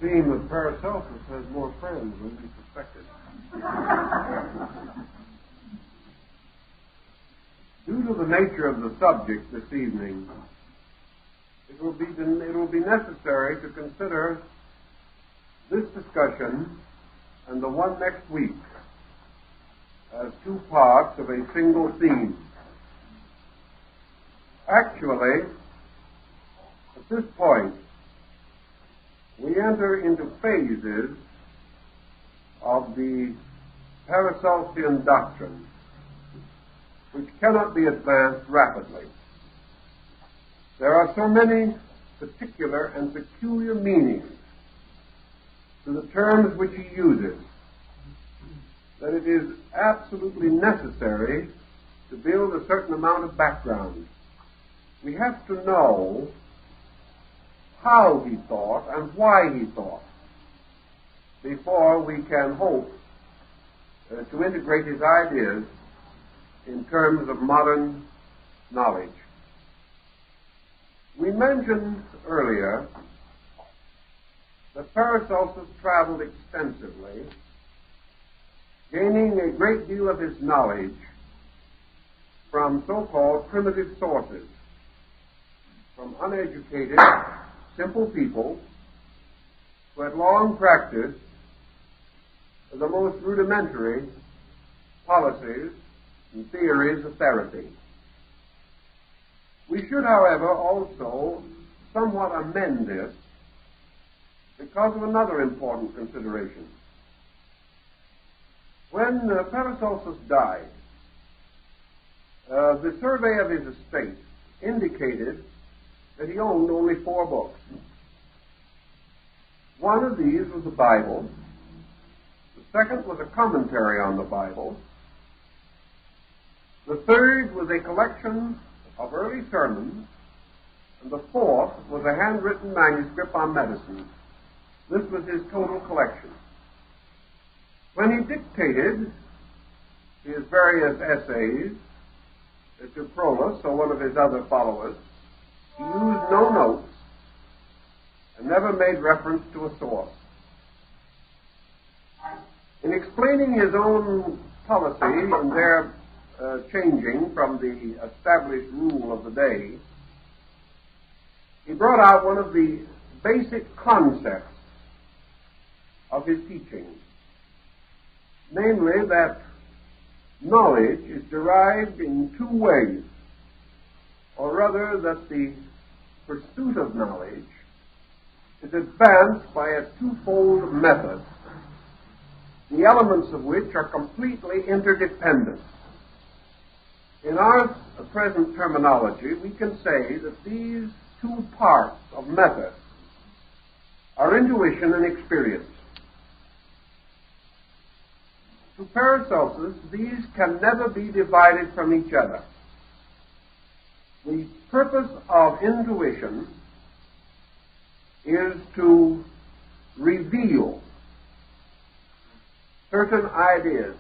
seem that Paracelsus has more friends than we suspected. Due to the nature of the subject this evening, it will be necessary to consider this discussion and the one next week as two parts of a single theme. Actually, at this point, we enter into phases of the Paracelsian doctrine, which cannot be advanced rapidly. There are so many particular and peculiar meanings to the terms which he uses that it is absolutely necessary to build a certain amount of background. We have to know how he thought and why he thought before we can hope to integrate his ideas in terms of modern knowledge. We mentioned earlier that Paracelsus traveled extensively, gaining a great deal of his knowledge from so-called primitive sources, from uneducated, simple people who had long practiced the most rudimentary policies and theories of therapy. We should, however, also somewhat amend this because of another important consideration. When Paracelsus died, the survey of his estate indicated that he owned only 4 books. One of these was the Bible. The second was a commentary on the Bible. The third was a collection of early sermons. And the fourth was a handwritten manuscript on medicine. This was his total collection. When he dictated his various essays to Prolus, or one of his other followers, he used no notes and never made reference to a source. In explaining his own policy and their changing from the established rule of the day, he brought out one of the basic concepts of his teaching, namely that knowledge is derived in 2 ways, or rather that the pursuit of knowledge is advanced by a 2-fold method, the elements of which are completely interdependent. In our present terminology, we can say that these 2 parts of method are intuition and experience. To Paracelsus, these can never be divided from each other. The purpose of intuition is to reveal certain ideas,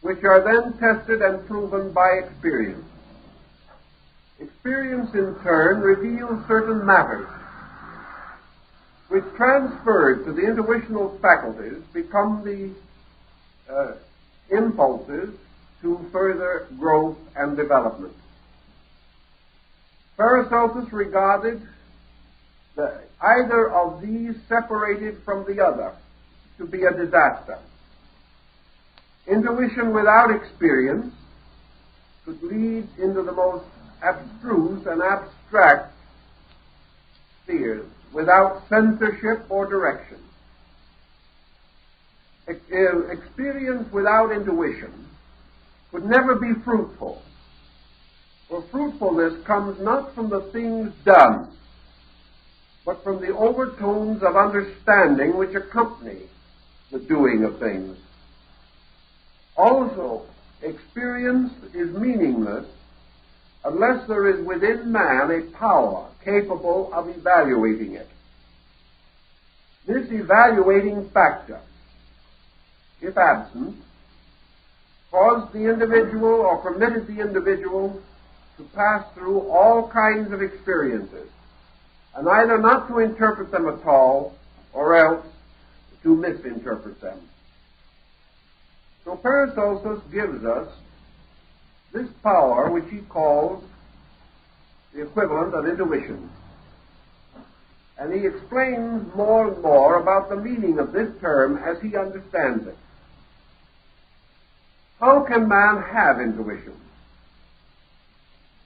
which are then tested and proven by experience. Experience, in turn, reveals certain matters, which transferred to the intuitional faculties become the impulses to further growth and development. Paracelsus regarded either of these separated from the other to be a disaster. Intuition without experience could lead into the most abstruse and abstract spheres without censorship or direction. Experience without intuition could never be fruitful, for fruitfulness comes not from the things done, but from the overtones of understanding which accompany the doing of things. Also, experience is meaningless unless there is within man a power capable of evaluating it. This evaluating factor, if absent, caused the individual or permitted the individual to pass through all kinds of experiences, and either not to interpret them at all, or else to misinterpret them. So Paracelsus gives us this power which he calls the equivalent of intuition. And he explains more and more about the meaning of this term as he understands it. How can man have intuition?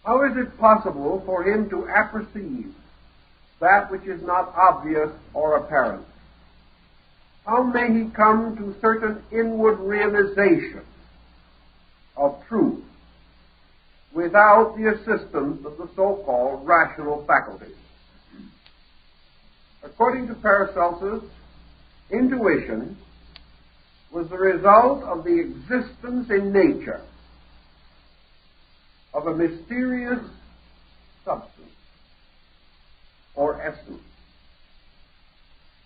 How is it possible for him to apperceive that which is not obvious or apparent? How may he come to certain inward realization of truth without the assistance of the so-called rational faculties? According to Paracelsus, intuition was the result of the existence in nature of a mysterious substance or essence,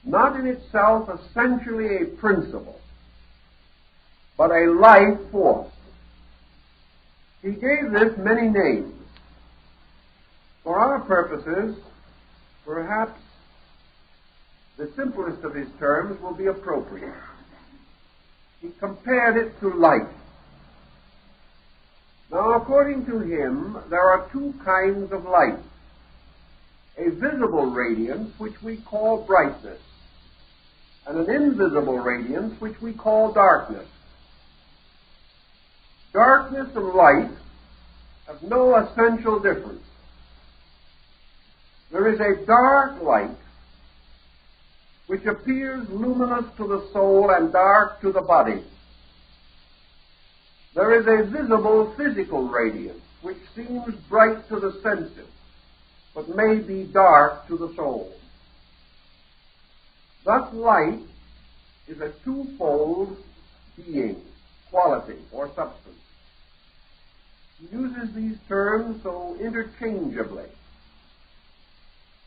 not in itself essentially a principle, but a life force. He gave this many names. For our purposes, perhaps the simplest of his terms will be appropriate. He compared it to light. Now, according to him, there are two kinds of light. A visible radiance, which we call brightness, and an invisible radiance, which we call darkness. Darkness and light have no essential difference. There is a dark light which appears luminous to the soul and dark to the body. There is a visible physical radiance which seems bright to the senses, but may be dark to the soul. Thus light is a twofold being, quality, or substance. He uses these terms so interchangeably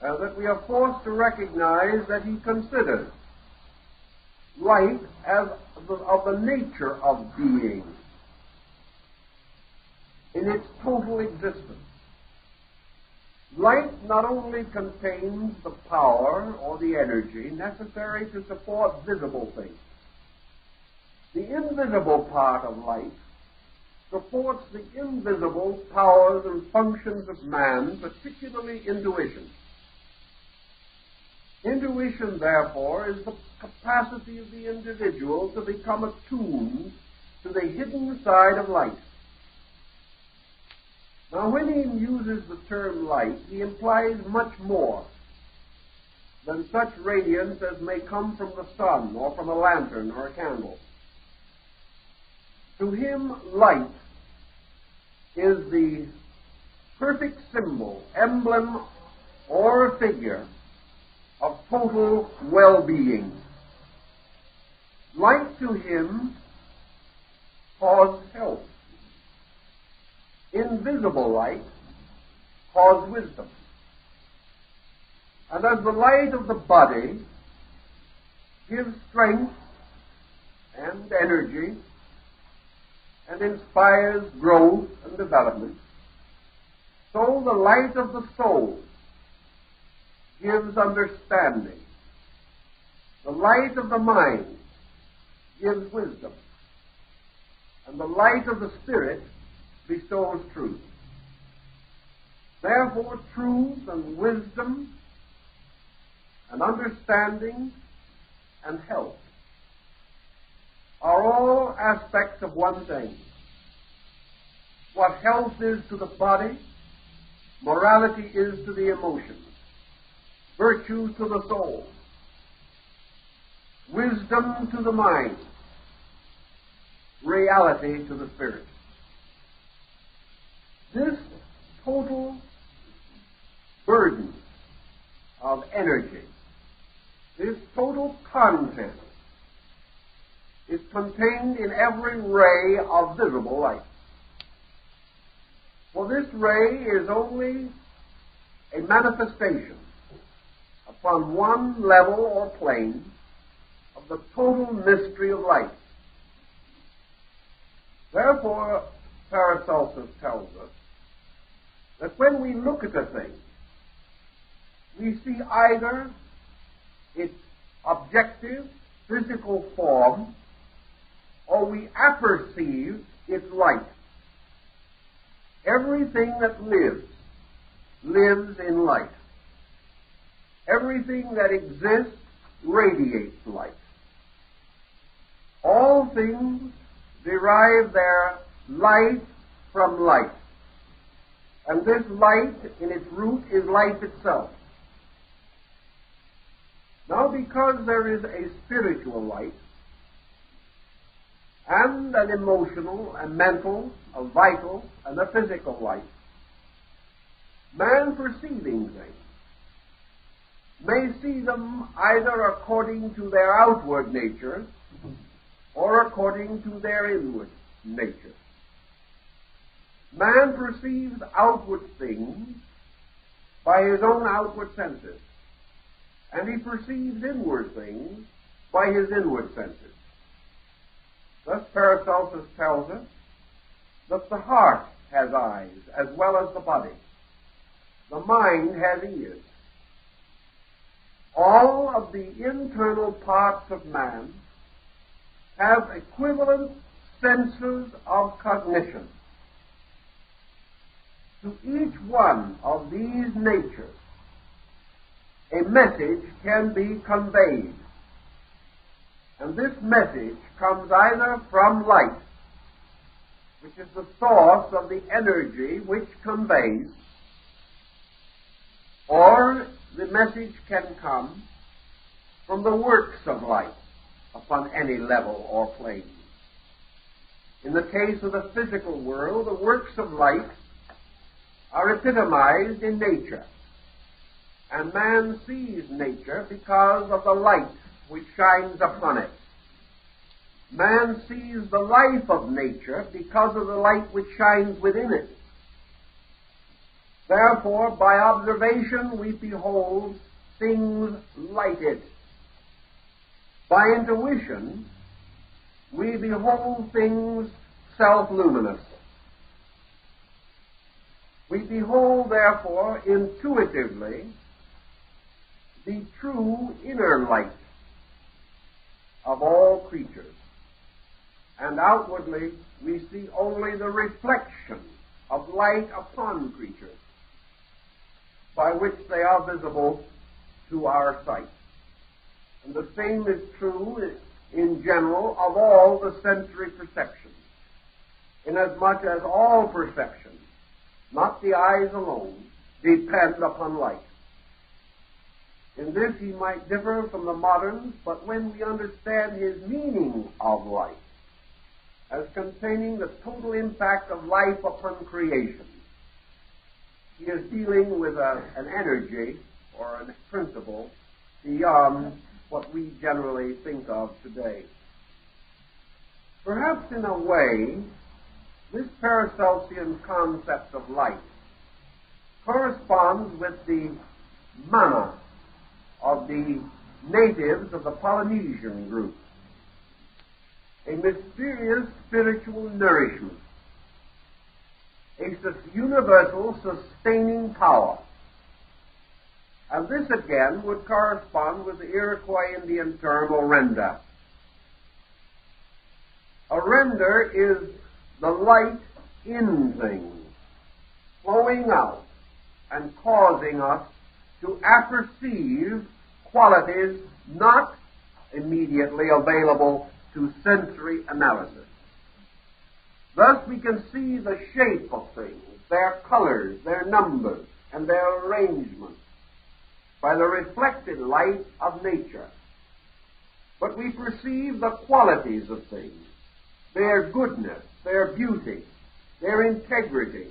that we are forced to recognize that he considers light as of the nature of being in its total existence. Light not only contains the power or the energy necessary to support visible things. The invisible part of light supports the invisible powers and functions of man, particularly intuition. Intuition, therefore, is the capacity of the individual to become attuned to the hidden side of light. Now, when he uses the term light, he implies much more than such radiance as may come from the sun or from a lantern or a candle. To him, light is the perfect symbol, emblem, or figure of total well-being. Light to him caused health. Invisible light caused wisdom. And as the light of the body gives strength and energy and inspires growth and development, so the light of the soul gives understanding. The light of the mind gives wisdom. And the light of the spirit bestows truth. Therefore, truth and wisdom and understanding and health are all aspects of one thing. What health is to the body, morality is to the emotions, virtue to the soul, wisdom to the mind, reality to the spirit. This total burden of energy, this total content, is contained in every ray of visible light. For this ray is only a manifestation upon one level or plane of the total mystery of light. Therefore, Paracelsus tells us that when we look at a thing, we see either its objective, physical form, or we apperceive its light. Everything that lives, lives in light. Everything that exists radiates light. All things derive their light from light. And this light, in its root, is life itself. Now, because there is a spiritual light, and an emotional, a mental, a vital, and a physical light, man perceiving things may see them either according to their outward nature or according to their inward nature. Man perceives outward things by his own outward senses, and he perceives inward things by his inward senses. Thus Paracelsus tells us that the heart has eyes as well as the body. The mind has ears. All of the internal parts of man have equivalent senses of cognition. To each one of these natures, a message can be conveyed. And this message comes either from light, which is the source of the energy which conveys, or the message can come from the works of light upon any level or plane. In the case of the physical world, the works of light are epitomized in nature, and man sees nature because of the light which shines upon it. Man sees the life of nature because of the light which shines within it. Therefore, by observation, we behold things lighted. By intuition, we behold things self-luminous. We behold, therefore, intuitively, the true inner light of all creatures. And outwardly, we see only the reflection of light upon creatures, by which they are visible to our sight. And the same is true in general of all the sensory perceptions, inasmuch as all perceptions, not the eyes alone, depend upon light. In this he might differ from the moderns, but when we understand his meaning of light as containing the total impact of life upon creation, he is dealing with an energy or a principle beyond what we generally think of today. Perhaps in a way, this Paracelsian concept of light corresponds with the mana of the natives of the Polynesian group, a mysterious spiritual nourishment, a universal sustaining power. And this again would correspond with the Iroquois Indian term orenda. Orenda is the light in things, flowing out and causing us to apperceive qualities not immediately available to sensory analysis. Thus we can see the shape of things, their colors, their numbers, and their arrangements by the reflected light of nature. But we perceive the qualities of things, their goodness, their beauty, their integrity,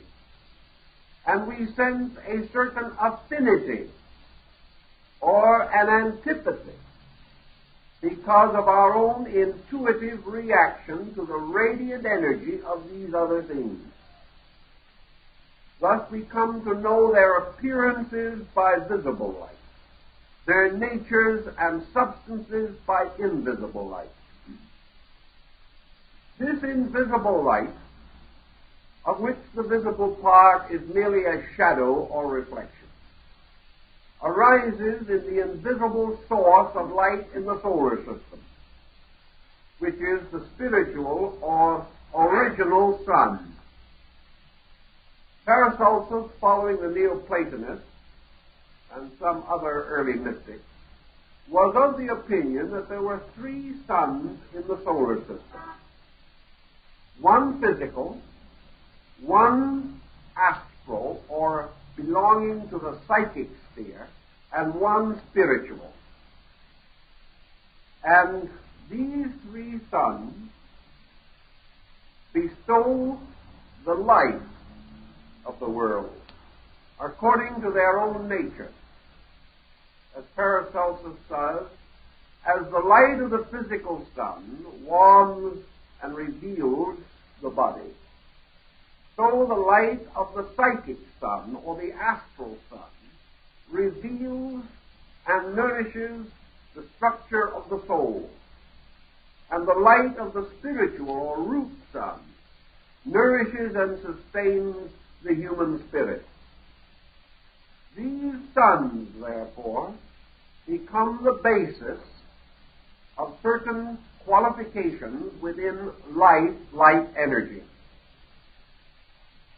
and we sense a certain affinity or an antipathy because of our own intuitive reaction to the radiant energy of these other things. Thus we come to know their appearances by visible light, their natures and substances by invisible light. This invisible light, of which the visible part is merely a shadow or reflection, arises in the invisible source of light in the solar system, which is the spiritual or original sun. Paracelsus, following the Neoplatonists and some other early mystics, was of the opinion that there were three suns in the solar system: one physical, one astral, or belonging to the psychic sphere, and one spiritual. And these three suns bestow the life of the world according to their own nature. As Paracelsus says, as the light of the physical sun warms and reveals the body, so the light of the psychic sun, or the astral sun, reveals and nourishes the structure of the soul. And the light of the spiritual, or root sun, nourishes and sustains the human spirit. These suns, therefore, become the basis of certain qualifications within light energy.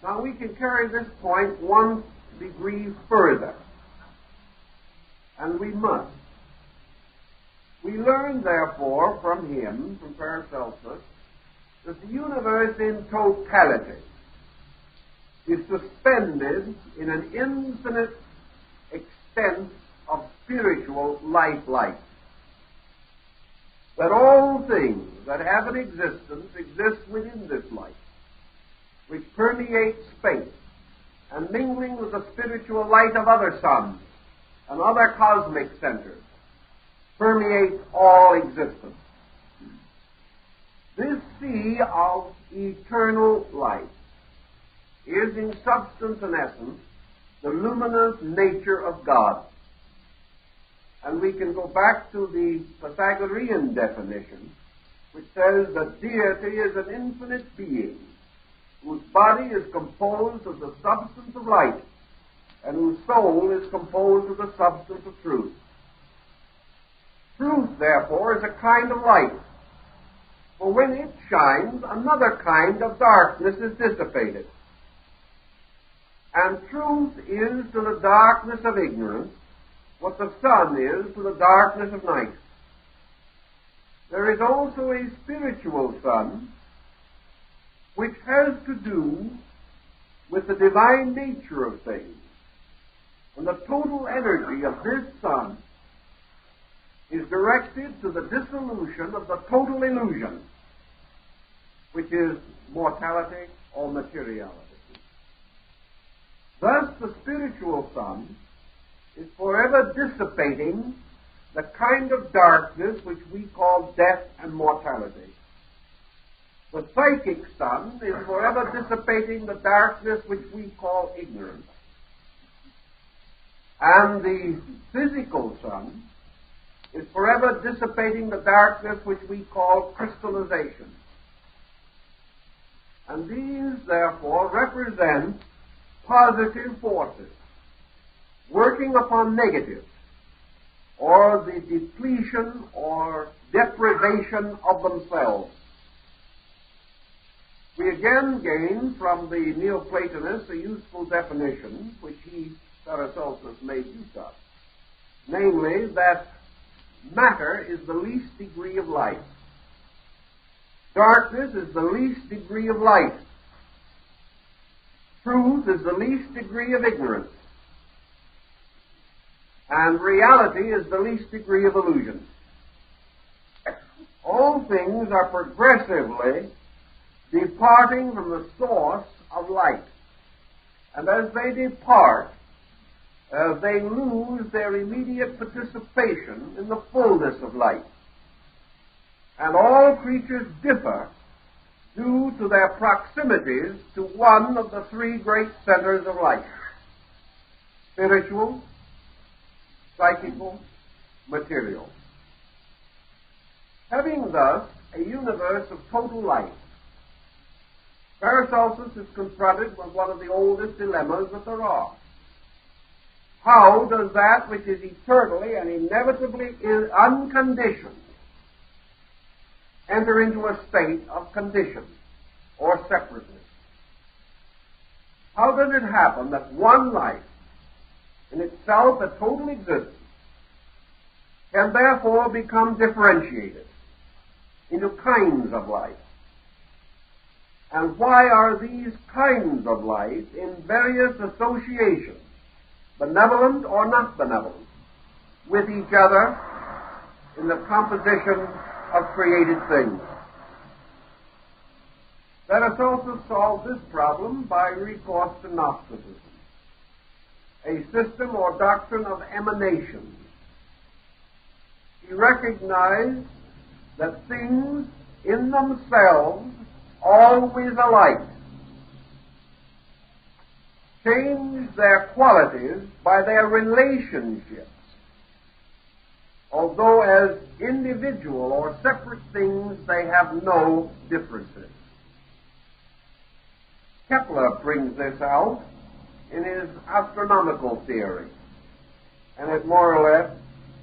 Now we can carry this point one degree further, and we must. We learn, therefore, from him, from Paracelsus, that the universe in totality is suspended in an infinite extent of spiritual light. That all things that have an existence exist within this light, which permeates space, and mingling with the spiritual light of other suns and other cosmic centers, permeates all existence. This sea of eternal light is in substance and essence the luminous nature of God. And we can go back to the Pythagorean definition, which says that deity is an infinite being whose body is composed of the substance of light and whose soul is composed of the substance of truth. Truth, therefore, is a kind of light, for when it shines, another kind of darkness is dissipated. And truth is to the darkness of ignorance what the sun is to the darkness of night. There is also a spiritual sun which has to do with the divine nature of things. And the total energy of this sun is directed to the dissolution of the total illusion, which is mortality or materiality. Thus, the spiritual sun is forever dissipating the kind of darkness which we call death and mortality. The psychic sun is forever dissipating the darkness which we call ignorance. And the physical sun is forever dissipating the darkness which we call crystallization. And these, therefore, represent positive forces working upon negatives, or the depletion or deprivation of themselves. We again gain from the Neoplatonists a useful definition, which he, Paracelsus, made use of, namely that matter is the least degree of light. Darkness is the least degree of light. Truth is the least degree of ignorance. And reality is the least degree of illusion. All things are progressively departing from the source of light. And as they depart, they lose their immediate participation in the fullness of light. And all creatures differ due to their proximities to one of the three great centers of light: spiritual, psychical, material. Having thus a universe of total light, Paracelsus is confronted with one of the oldest dilemmas that there are. How does that which is eternally and inevitably unconditioned enter into a state of condition or separateness? How does it happen that one life, in itself a total existence, can therefore become differentiated into kinds of life? And why are these kinds of life in various associations, benevolent or not benevolent, with each other in the composition of created things? Paracelsus solved this problem by recourse to Gnosticism, a system or doctrine of emanations. He recognized that things in themselves, always alike, change their qualities by their relationships, although as individual or separate things they have no differences. Kepler brings this out in his astronomical theory, and it more or less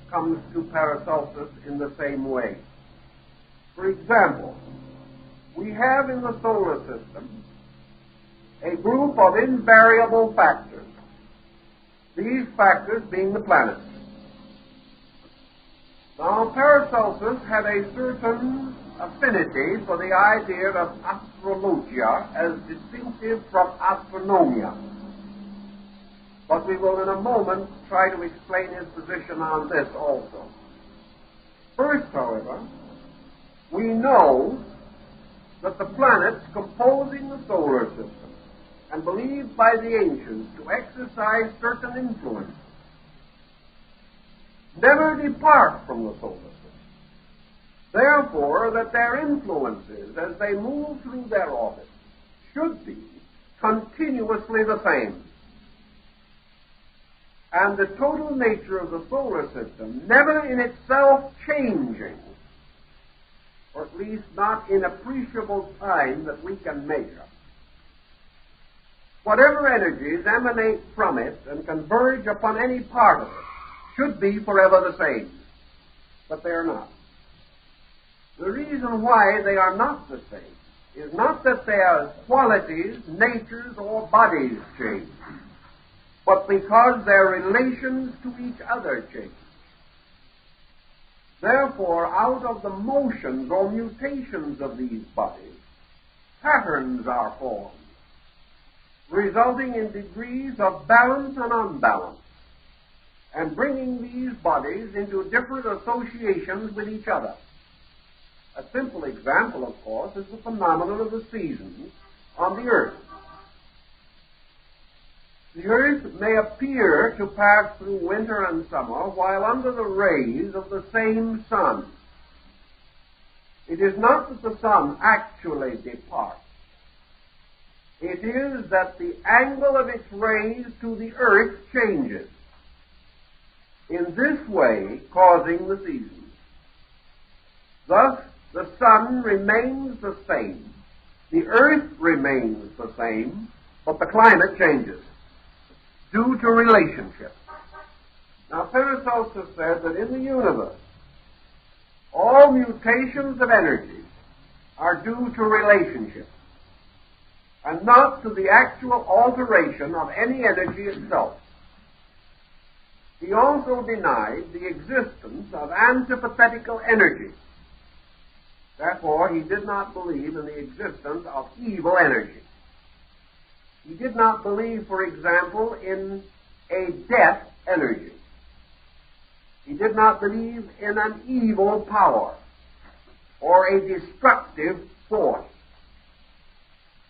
comes to Paracelsus in the same way. For example, we have in the solar system a group of invariable factors, these factors being the planets. Now, Paracelsus had a certain affinity for the idea of astrologia as distinctive from astronomia. But we will in a moment try to explain his position on this also. First, however, we know that the planets composing the solar system, and believed by the ancients to exercise certain influence, never depart from the solar system. Therefore, that their influences, as they move through their orbit, should be continuously the same. And the total nature of the solar system, never in itself changing, or at least not in appreciable time that we can measure. Whatever energies emanate from it and converge upon any part of it should be forever the same. But they are not. The reason why they are not the same is not that their qualities, natures, or bodies change, but because their relations to each other change. Therefore, out of the motions or mutations of these bodies, patterns are formed, resulting in degrees of balance and unbalance, and bringing these bodies into different associations with each other. A simple example, of course, is the phenomenon of the seasons on the earth. The earth may appear to pass through winter and summer while under the rays of the same sun. It is not that the sun actually departs. It is that the angle of its rays to the earth changes, in this way causing the seasons. Thus, the sun remains the same, the earth remains the same, but the climate changes due to relationship. Now, Paracelsus said that in the universe, all mutations of energy are due to relationship, and not to the actual alteration of any energy itself. He also denied the existence of antithetical energy. Therefore, he did not believe in the existence of evil energy. He did not believe, for example, in a death energy. He did not believe in an evil power or a destructive force.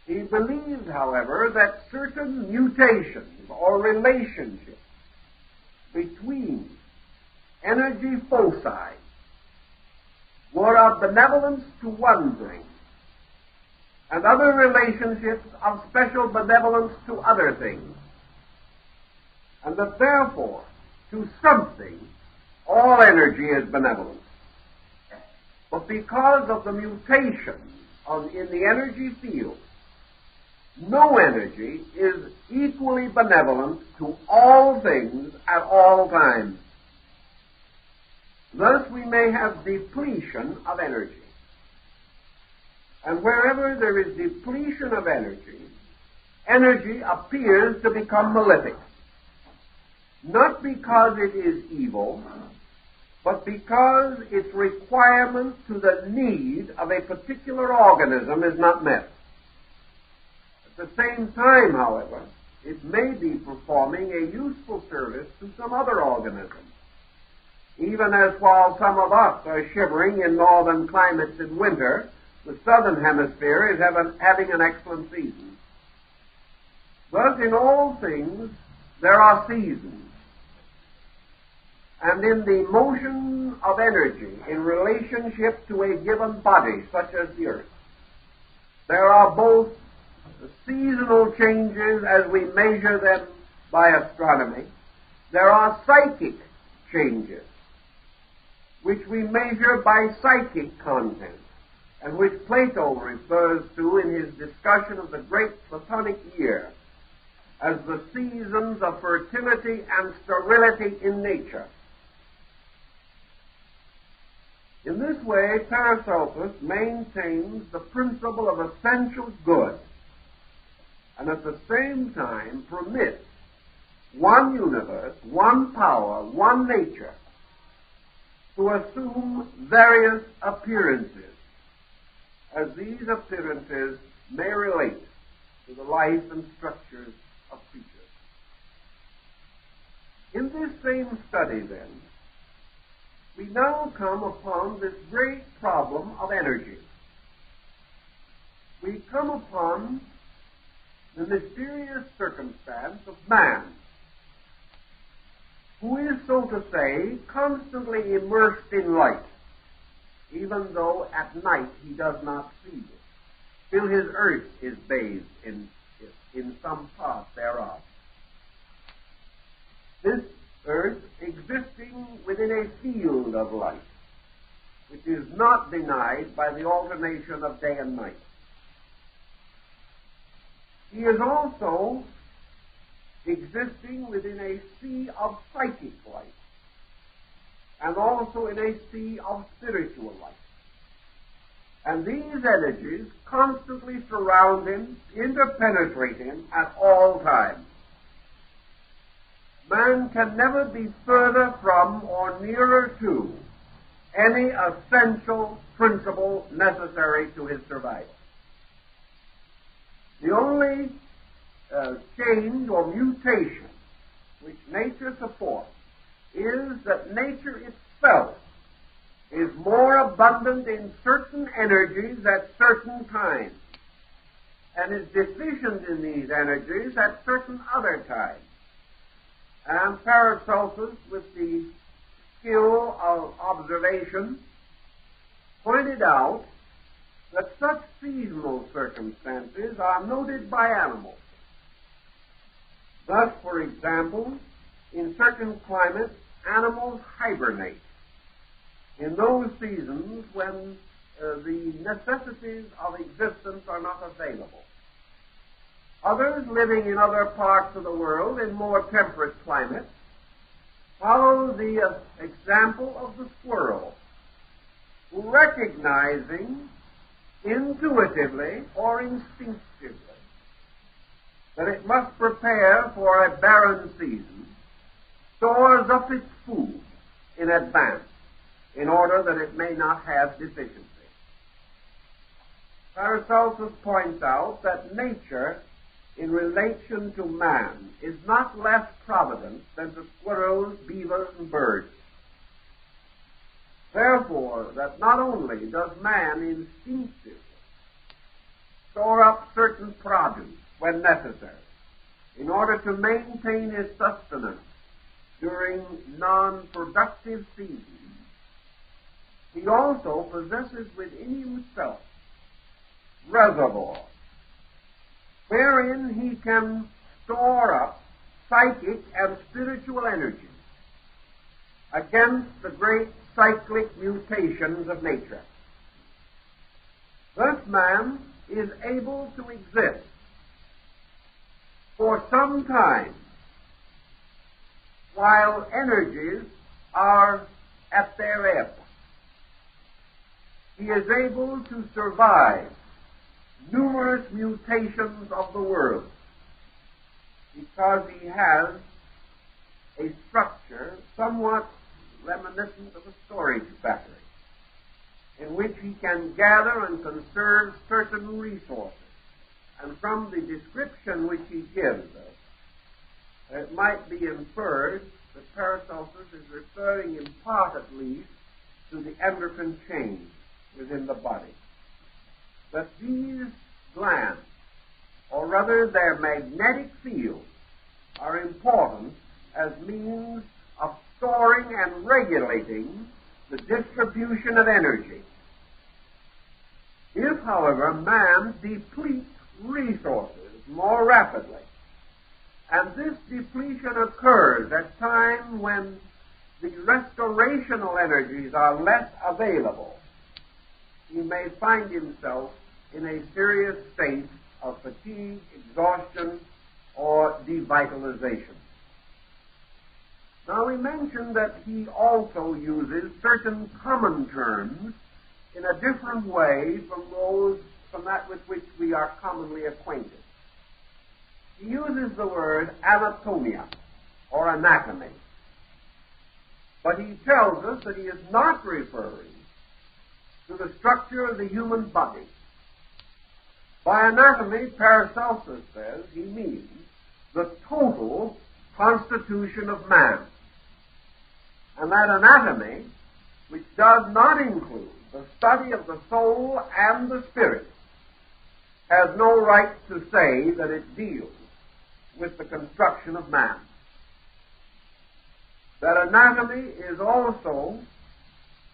He believed, however, that certain mutations or relationships between energy foci were of benevolence to one thing, and other relationships of special benevolence to other things, and that therefore, to something, all energy is benevolent. But because of the mutation in the energy field, no energy is equally benevolent to all things at all times. Thus we may have depletion of energy. And wherever there is depletion of energy, energy appears to become malefic. Not because it is evil, but because its requirement to the need of a particular organism is not met. At the same time, however, it may be performing a useful service to some other organism, even as while some of us are shivering in northern climates in winter, the southern hemisphere is having an excellent season. Thus, in all things, there are seasons. And in the motion of energy in relationship to a given body, such as the earth, there are both seasonal changes as we measure them by astronomy. There are psychic changes, which we measure by psychic content, and which Plato refers to in his discussion of the great Platonic year as the seasons of fertility and sterility in nature. In this way, Paracelsus maintains the principle of essential good, and at the same time permits one universe, one power, one nature to assume various appearances, as these appearances may relate to the life and structures of creatures. In this same study, then, we now come upon this great problem of energy. We come upon the mysterious circumstance of man, who is, so to say, constantly immersed in light, even though at night he does not see it. Still his earth is bathed in some part thereof. This earth existing within a field of light, which is not denied by the alternation of day and night. He is also existing within a sea of psychic light, and also in a sea of spiritual light. And these energies constantly surround him, interpenetrate him at all times. Man can never be further from or nearer to any essential principle necessary to his survival. The only change or mutation which nature supports is that nature itself is more abundant in certain energies at certain times, and is deficient in these energies at certain other times. And Paracelsus, with the skill of observation, pointed out that such seasonal circumstances are noted by animals. Thus, for example, in certain climates, animals hibernate in those seasons when the necessities of existence are not available. Others, living in other parts of the world in more temperate climates, follow the example of the squirrel, who, recognizing intuitively or instinctively that it must prepare for a barren season, stores up its food in advance in order that it may not have deficiency. Paracelsus points out that nature, in relation to man, is not less provident than to squirrels, beavers, and birds. Therefore, that not only does man instinctively store up certain produce when necessary, in order to maintain his sustenance during non-productive seasons, he also possesses within himself reservoirs wherein he can store up psychic and spiritual energy against the great cyclic mutations of nature. Thus man is able to exist for some time, while energies are at their ebb, he is able to survive numerous mutations of the world because he has a structure somewhat reminiscent of a storage battery in which he can gather and conserve certain resources. And from the description which he gives us, it might be inferred that Paracelsus is referring in part at least to the endocrine chain within the body. That these glands, or rather their magnetic fields, are important as means of storing and regulating the distribution of energy. If, however, man depletes resources more rapidly, and this depletion occurs at times when the restorational energies are less available, he may find himself in a serious state of fatigue, exhaustion, or devitalization. Now, we mentioned that he also uses certain common terms in a different way from that with which we are commonly acquainted. He uses the word anatomia, or anatomy. But he tells us that he is not referring to the structure of the human body. By anatomy, Paracelsus says he means the total constitution of man. And that anatomy, which does not include the study of the soul and the spirit, has no right to say that it deals with the construction of man. That anatomy is also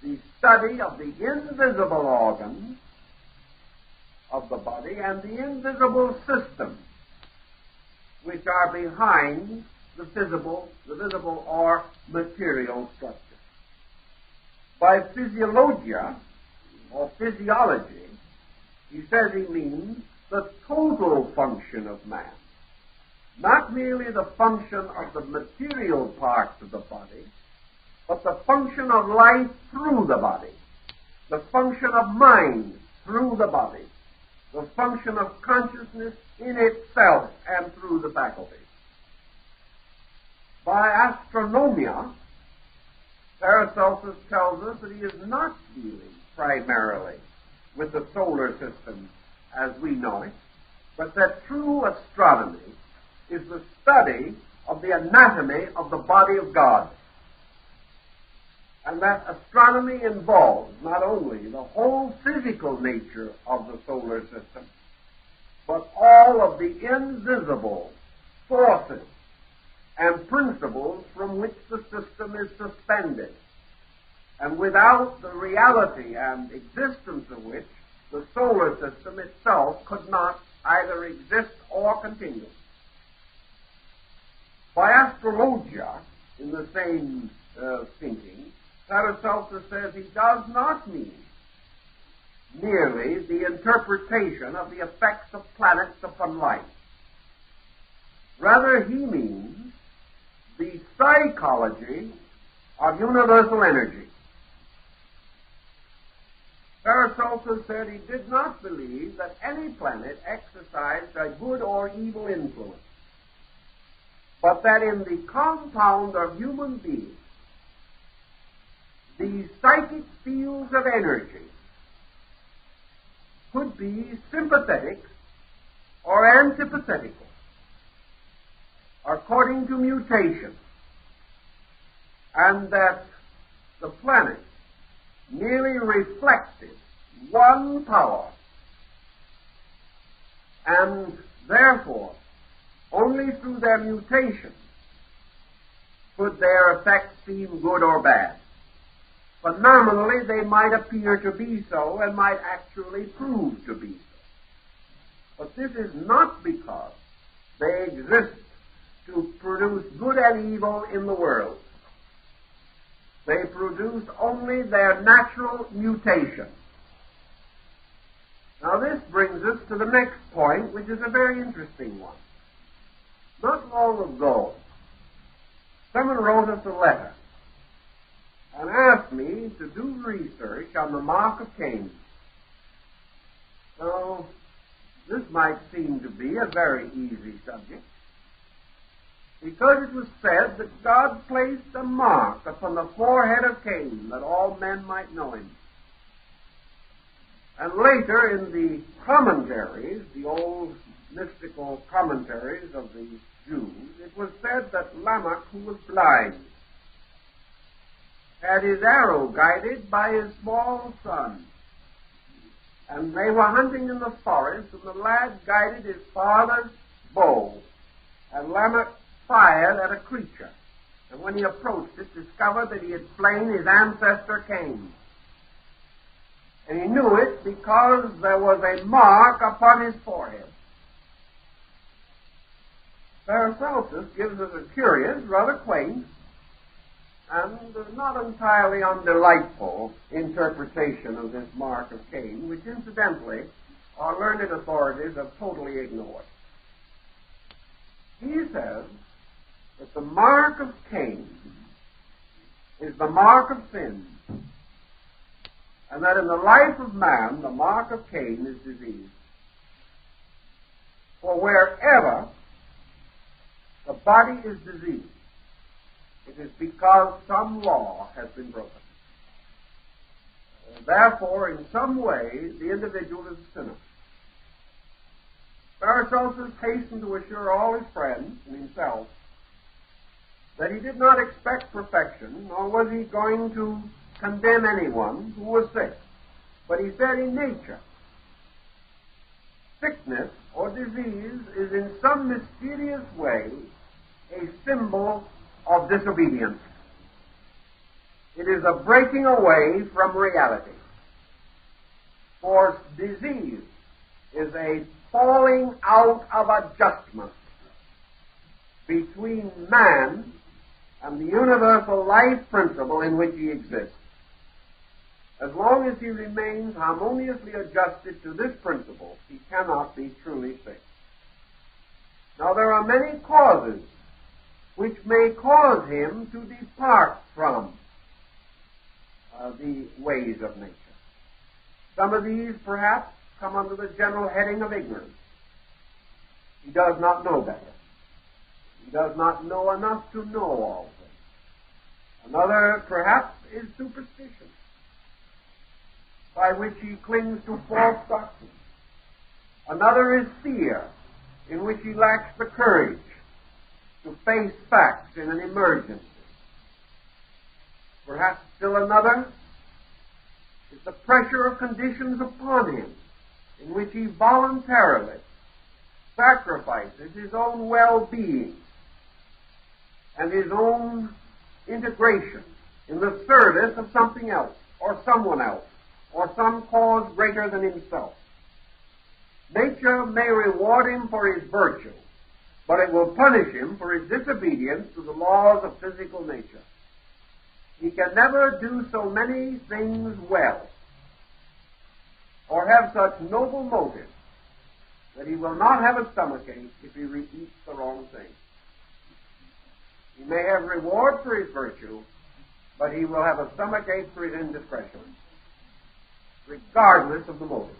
the study of the invisible organs of the body and the invisible systems which are behind the visible or material structure. By physiologia, or physiology, he says he means the total function of man, not merely the function of the material parts of the body, but the function of life through the body, the function of mind through the body, the function of consciousness in itself and through the faculties. By astronomia, Paracelsus tells us that he is not dealing primarily with the solar system as we know it, but that true astronomy is the study of the anatomy of the body of God. And that astronomy involves not only the whole physical nature of the solar system, but all of the invisible forces and principles from which the system is suspended, and without the reality and existence of which the solar system itself could not either exist or continue. By astrologia, in the same thinking, Paracelsus says he does not mean merely the interpretation of the effects of planets upon life. Rather, he means the psychology of universal energy. Paracelsus said he did not believe that any planet exercised a good or evil influence, but that in the compound of human beings, the psychic fields of energy could be sympathetic or antipathical, according to mutation, and that the planets merely reflected one power, and therefore only through their mutation could their effects seem good or bad. But nominally they might appear to be so and might actually prove to be so. But this is not because they exist to produce good and evil in the world. They produce only their natural mutation. Now this brings us to the next point, which is a very interesting one. Not long ago, someone wrote us a letter and asked me to do research on the mark of Cain. So, this might seem to be a very easy subject, because it was said that God placed a mark upon the forehead of Cain, that all men might know him. And later in the commentaries, the old mystical commentaries of the Jews, it was said that Lamech, who was blind, had his arrow guided by his small son. And they were hunting in the forest, and the lad guided his father's bow, and Lamech fired at a creature. And when he approached it, discovered that he had slain his ancestor Cain. And he knew it because there was a mark upon his forehead. Paracelsus gives us a curious, rather quaint, and not entirely undelightful interpretation of this mark of Cain, which incidentally our learned authorities have totally ignored. He says that the mark of Cain is the mark of sin, and that in the life of man the mark of Cain is disease. For wherever the body is diseased, it is because some law has been broken. Therefore, in some way, the individual is a sinner. Paracelsus hastened to assure all his friends and himself that he did not expect perfection, nor was he going to condemn anyone who was sick. But he said in nature, sickness or disease is in some mysterious way a symbol of disobedience. It is a breaking away from reality. For disease is a falling out of adjustment between man and the universal life principle in which he exists. As long as he remains harmoniously adjusted to this principle, he cannot be truly sick. Now, there are many causes which may cause him to depart from the ways of nature. Some of these, perhaps, come under the general heading of ignorance. He does not know better. He does not know enough to know all things. Another, perhaps, is superstition, by which he clings to false doctrine. Another is fear, in which he lacks the courage to face facts in an emergency. Perhaps still another is the pressure of conditions upon him, in which he voluntarily sacrifices his own well-being and his own integration in the service of something else, or someone else, or some cause greater than himself. Nature may reward him for his virtue, but it will punish him for his disobedience to the laws of physical nature. He can never do so many things well, or have such noble motives, that he will not have a stomachache if he eats the wrong thing. He may have reward for his virtue, but he will have a stomachache for his indiscretion, regardless of the motive.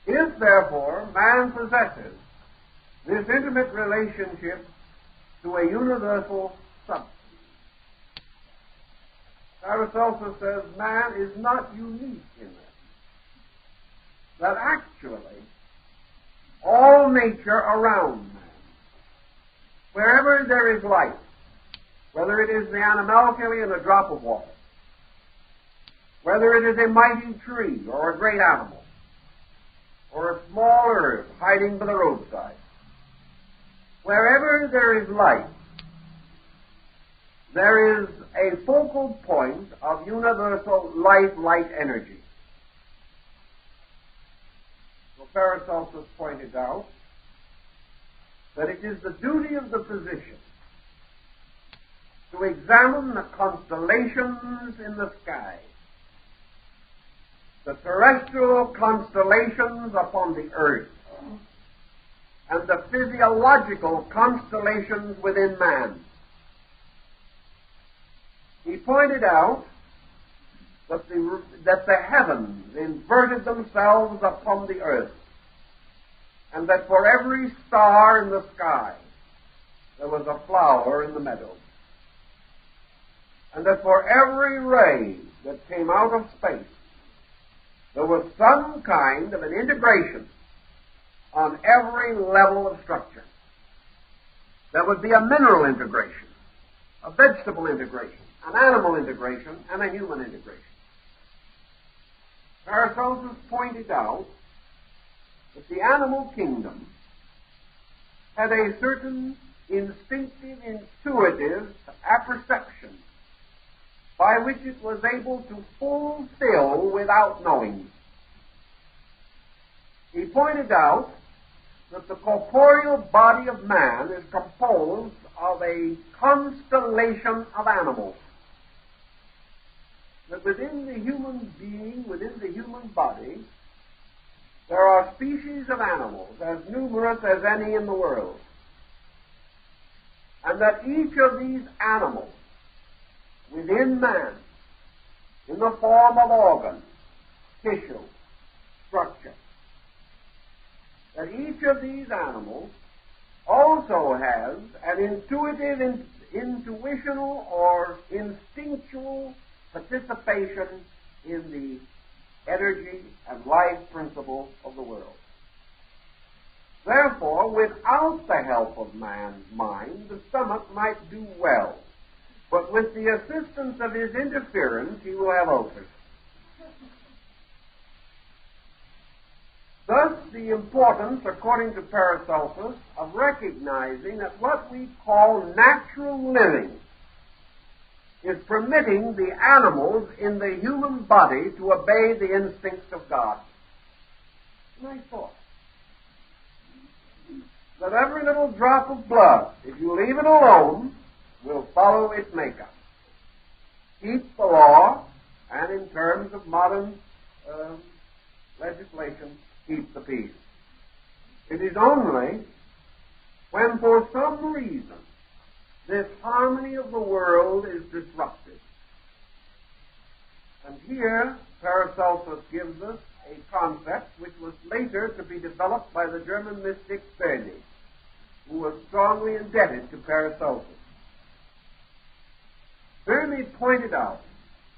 If, therefore, man possesses this intimate relationship to a universal substance, Paracelsus says man is not unique in this. That actually all nature around man, wherever there is life, whether it is the animalcule in a drop of water, whether it is a mighty tree or a great animal, or a small herb hiding by the roadside, wherever there is life, there is a focal point of universal life-light energy. So Paracelsus pointed out that it is the duty of the physician to examine the constellations in the sky, the terrestrial constellations upon the earth, and the physiological constellations within man. He pointed out that the heavens inverted themselves upon the earth, and that for every star in the sky there was a flower in the meadow, and that for every ray that came out of space there was some kind of an integration on every level of structure. There would be a mineral integration, a vegetable integration, an animal integration, and a human integration. Paracelsus pointed out that the animal kingdom had a certain instinctive, intuitive apperception by which it was able to fulfill without knowing. He pointed out that the corporeal body of man is composed of a constellation of animals. That within the human being, within the human body, there are species of animals as numerous as any in the world. And that each of these animals within man, in the form of organ, tissue, structure, that each of these animals also has an intuitive, intuitional, or instinctual participation in the energy and life principle of the world. Therefore, without the help of man's mind, the stomach might do well, but with the assistance of his interference, he will have ulcers. Thus, the importance, according to Paracelsus, of recognizing that what we call natural living is permitting the animals in the human body to obey the instincts of God. Nice thought. That every little drop of blood, if you leave it alone, will follow its makeup. Keep the law, and in terms of modern legislation, keep the peace. It is only when for some reason this harmony of the world is disrupted. And here Paracelsus gives us a concept which was later to be developed by the German mystic Berney, who was strongly indebted to Paracelsus. Berney pointed out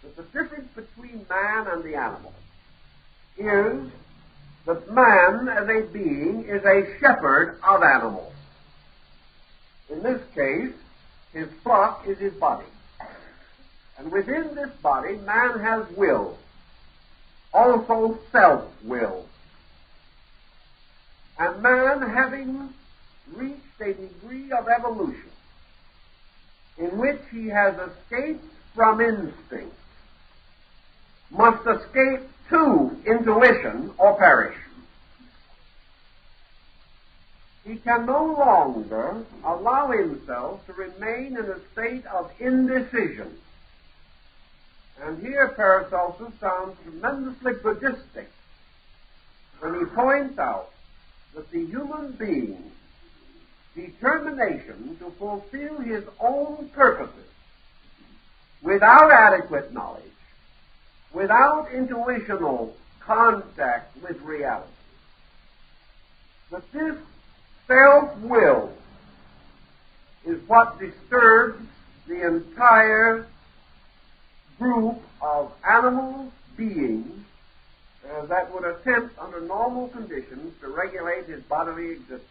that the difference between man and the animal is that man as a being is a shepherd of animals. In this case, his flock is his body. And within this body, man has will, also self-will. And man, having reached a degree of evolution in which he has escaped from instinct, must escape to intuition or perish. He can no longer allow himself to remain in a state of indecision. And here Paracelsus sounds tremendously Buddhistic when he points out that the human being's determination to fulfill his own purposes without adequate knowledge, without intuitional contact with reality, that this self-will is what disturbs the entire group of animal beings that would attempt under normal conditions to regulate his bodily existence.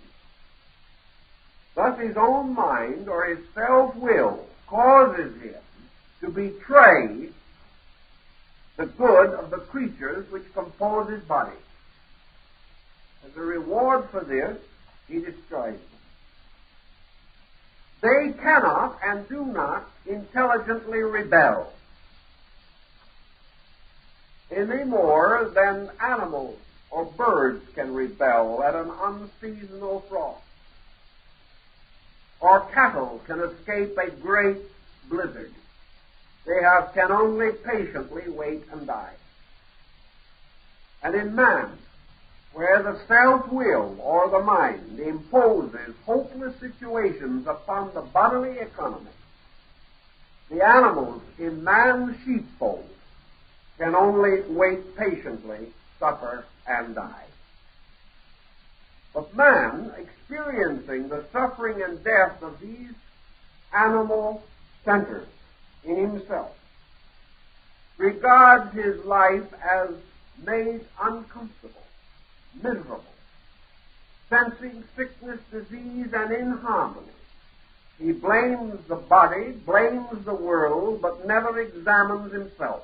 Thus his own mind or his self-will causes him to betray the good of the creatures which compose his body. As a reward for this, he destroys them. They cannot and do not intelligently rebel any more than animals or birds can rebel at an unseasonal frost, or cattle can escape a great blizzard. They can only patiently wait and die. And in man, where the self-will or the mind imposes hopeless situations upon the bodily economy, the animals in man's sheepfold can only wait patiently, suffer, and die. But man, experiencing the suffering and death of these animal centers in himself, regards his life as made uncomfortable, miserable, sensing sickness, disease, and inharmony. He blames the body, blames the world, but never examines himself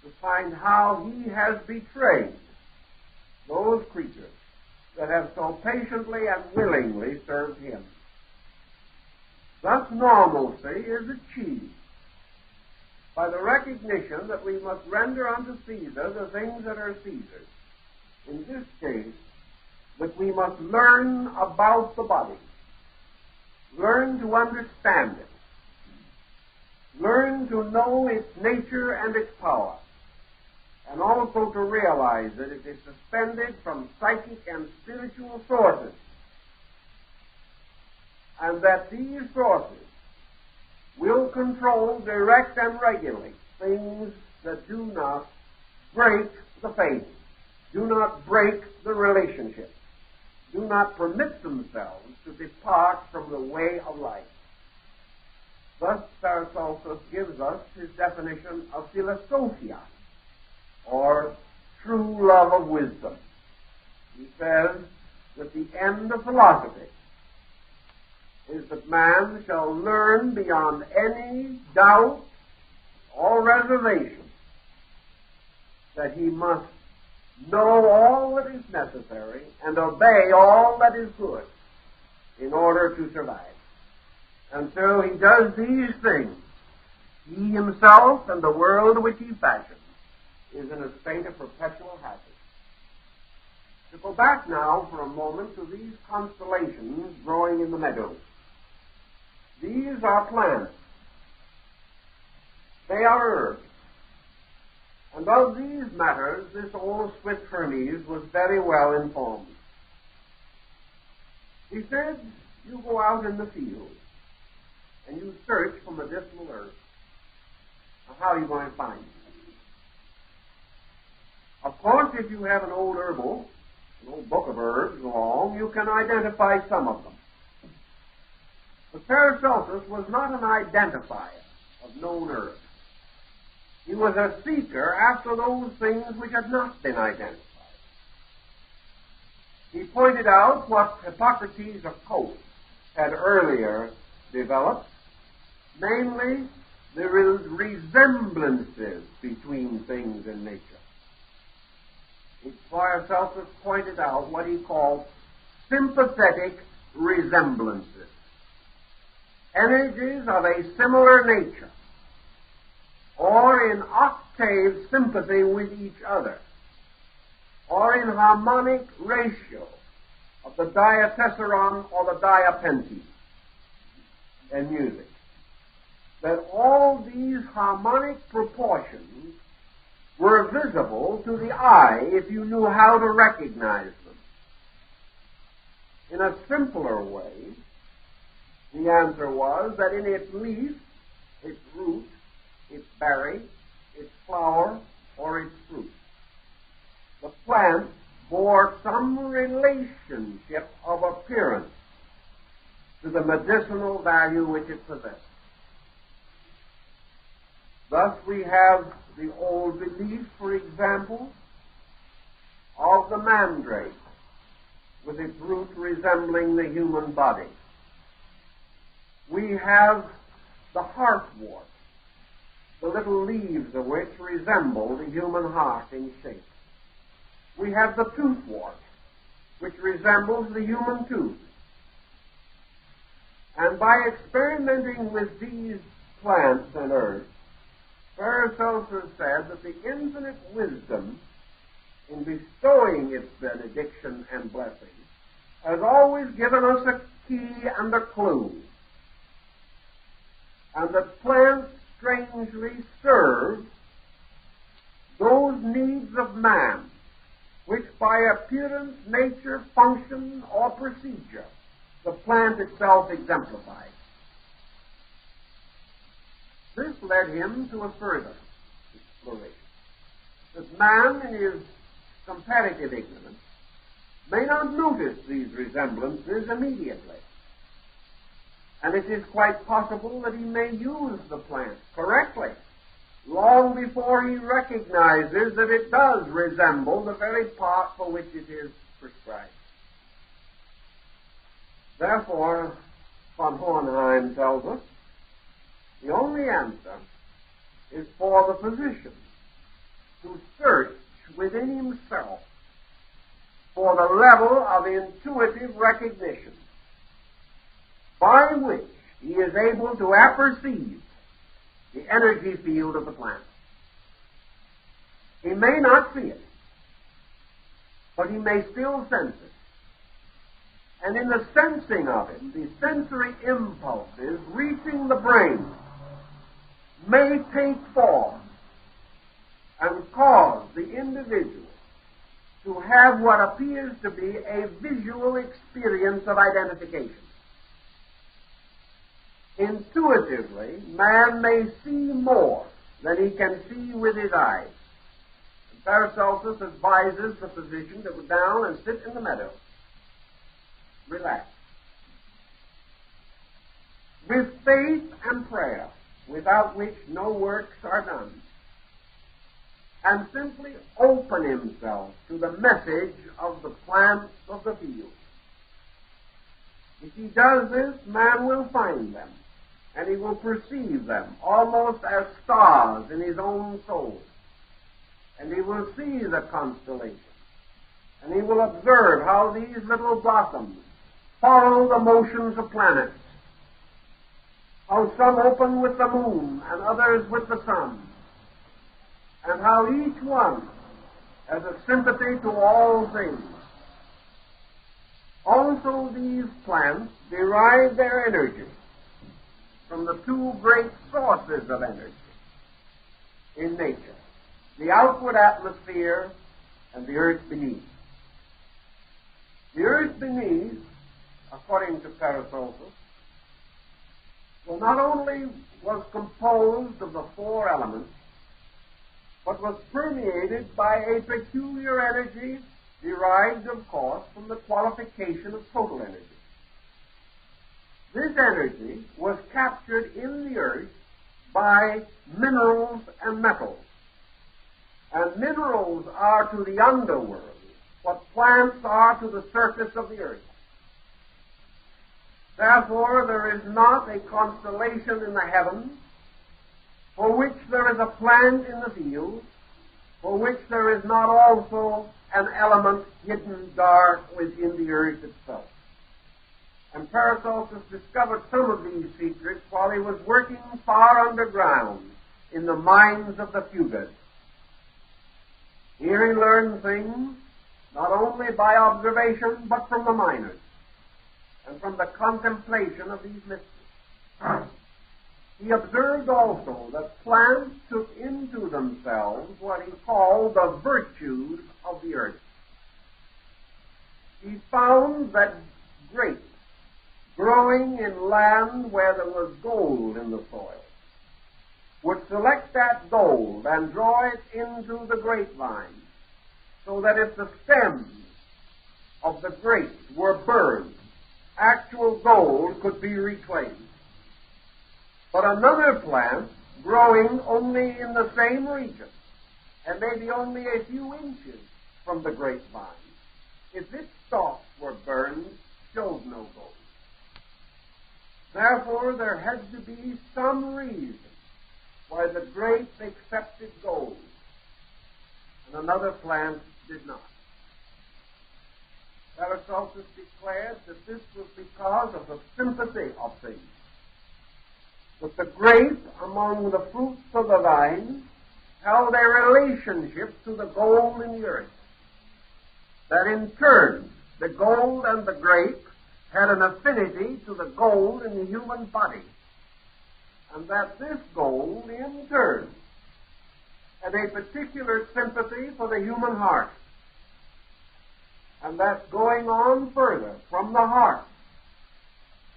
to find how he has betrayed those creatures that have so patiently and willingly served him. Thus normalcy is achieved by the recognition that we must render unto Caesar the things that are Caesar's. In this case, that we must learn about the body, learn to understand it, learn to know its nature and its power, and also to realize that it is suspended from psychic and spiritual sources, and that these sources will control, direct, and regulate things that do not break the faith, do not break the relationship, do not permit themselves to depart from the way of life. Thus, Paracelsus gives us his definition of philosophia, or true love of wisdom. He says that the end of philosophy is that man shall learn beyond any doubt or reservation that he must know all that is necessary and obey all that is good in order to survive. Until he does these things, he himself and the world which he fashions is in a state of perpetual happiness. To go back now for a moment to these constellations growing in the meadows. These are plants. They are herbs. And of these matters, this old Swiss Hermes was very well informed. He said, you go out in the field and you search for medicinal herbs. Now, how are you going to find them? Of course, if you have an old herbal, an old book of herbs along, you can identify some of them. But Paracelsus was not an identifier of known herbs. He was a seeker after those things which had not been identified. He pointed out what Hippocrates of Kos had earlier developed, namely the resemblances between things in nature. Paracelsus pointed out what he called sympathetic resemblances. Energies of a similar nature, or in octave sympathy with each other, or in harmonic ratio of the diatessaron or the diapente in music, that all these harmonic proportions were visible to the eye if you knew how to recognize them. In a simpler way, the answer was that in its leaf, its root, its berry, its flower, or its fruit, the plant bore some relationship of appearance to the medicinal value which it possessed. Thus we have the old belief, for example, of the mandrake, with its root resembling the human body. We have the heartwort, the little leaves of which resemble the human heart in shape. We have the toothwort, which resembles the human tooth. And by experimenting with these plants and herbs, Paracelsus said that the infinite wisdom in bestowing its benediction and blessing has always given us a key and a clue, and that plants strangely serve those needs of man which by appearance, nature, function, or procedure the plant itself exemplifies. This led him to a further exploration. That man, in his comparative ignorance, may not notice these resemblances immediately. And it is quite possible that he may use the plant correctly long before he recognizes that it does resemble the very part for which it is prescribed. Therefore, von Hohenheim tells us, the only answer is for the physician to search within himself for the level of intuitive recognition by which he is able to apperceive the energy field of the plant. He may not see it, but he may still sense it. And in the sensing of it, the sensory impulses reaching the brain may take form and cause the individual to have what appears to be a visual experience of identification. Intuitively, man may see more than he can see with his eyes. And Paracelsus advises the physician to go down and sit in the meadow, relax, with faith and prayer, without which no works are done, and simply open himself to the message of the plants of the field. If he does this, man will find them, and he will perceive them almost as stars in his own soul. And he will see the constellations, and he will observe how these little blossoms follow the motions of planets, how some open with the moon and others with the sun, and how each one has a sympathy to all things. Also, these plants derive their energy from the two great sources of energy in nature, the outward atmosphere and the earth beneath. The earth beneath, according to Paracelsus, well, not only was composed of the four elements, but was permeated by a peculiar energy derived, of course, from the qualification of total energy. This energy was captured in the earth by minerals and metals. And minerals are to the underworld what plants are to the surface of the earth. Therefore, there is not a constellation in the heavens for which there is a plant in the field, for which there is not also an element hidden dark within the earth itself. And Paracelsus discovered some of these secrets while he was working far underground in the mines of the Fugads. Here he learned things not only by observation, but from the miners, and from the contemplation of these mysteries. He observed also that plants took into themselves what he called the virtues of the earth. He found that grapes growing in land where there was gold in the soil would select that gold and draw it into the grapevine, so that if the stems of the grapes were burned, actual gold could be reclaimed. But another plant, growing only in the same region, and maybe only a few inches from the grapevine, if its stalks were burned, showed no gold. Therefore, there had to be some reason why the grape accepted gold, and another plant did not. Paracelsus declared that this was because of the sympathy of things. That the grape among the fruits of the vine held a relationship to the gold in the earth. That in turn, the gold and the grape had an affinity to the gold in the human body. And that this gold, in turn, had a particular sympathy for the human heart. and that going on further from the heart,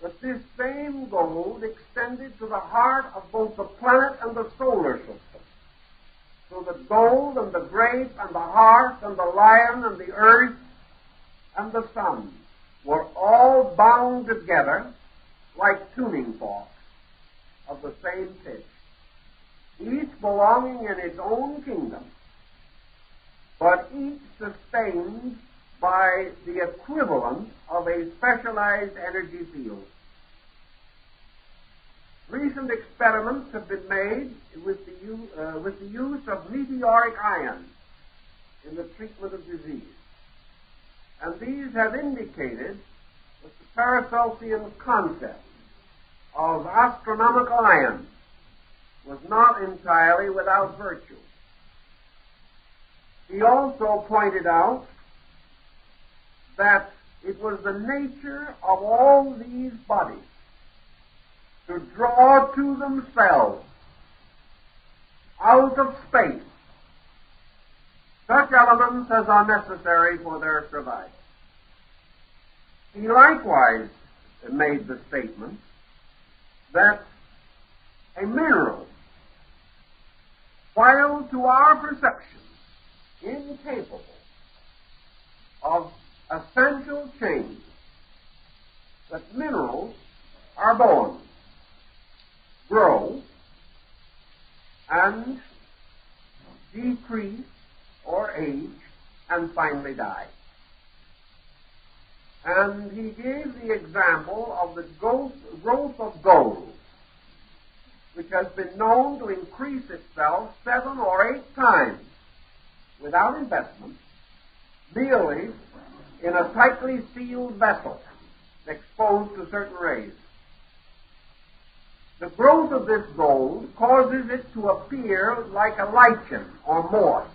that this same gold extended to the heart of both the planet and the solar system. So the gold and the grape and the heart and the lion and the earth and the sun were all bound together like tuning forks of the same pitch, each belonging in its own kingdom, but each sustained by the equivalent of a specialized energy field. Recent experiments have been made with the use of meteoric iron in the treatment of disease, and these have indicated that the Paracelsian concept of astronomical iron was not entirely without virtue. He also pointed out that it was the nature of all these bodies to draw to themselves out of space such elements as are necessary for their survival. He likewise made the statement that a mineral, while to our perception incapable of essential change, that minerals are born, grow, and decrease or age, and finally die. And he gave the example of the growth of gold, which has been known to increase itself 7 or 8 times without investment, merely in a tightly sealed vessel exposed to certain rays. The growth of this gold causes it to appear like a lichen or moss,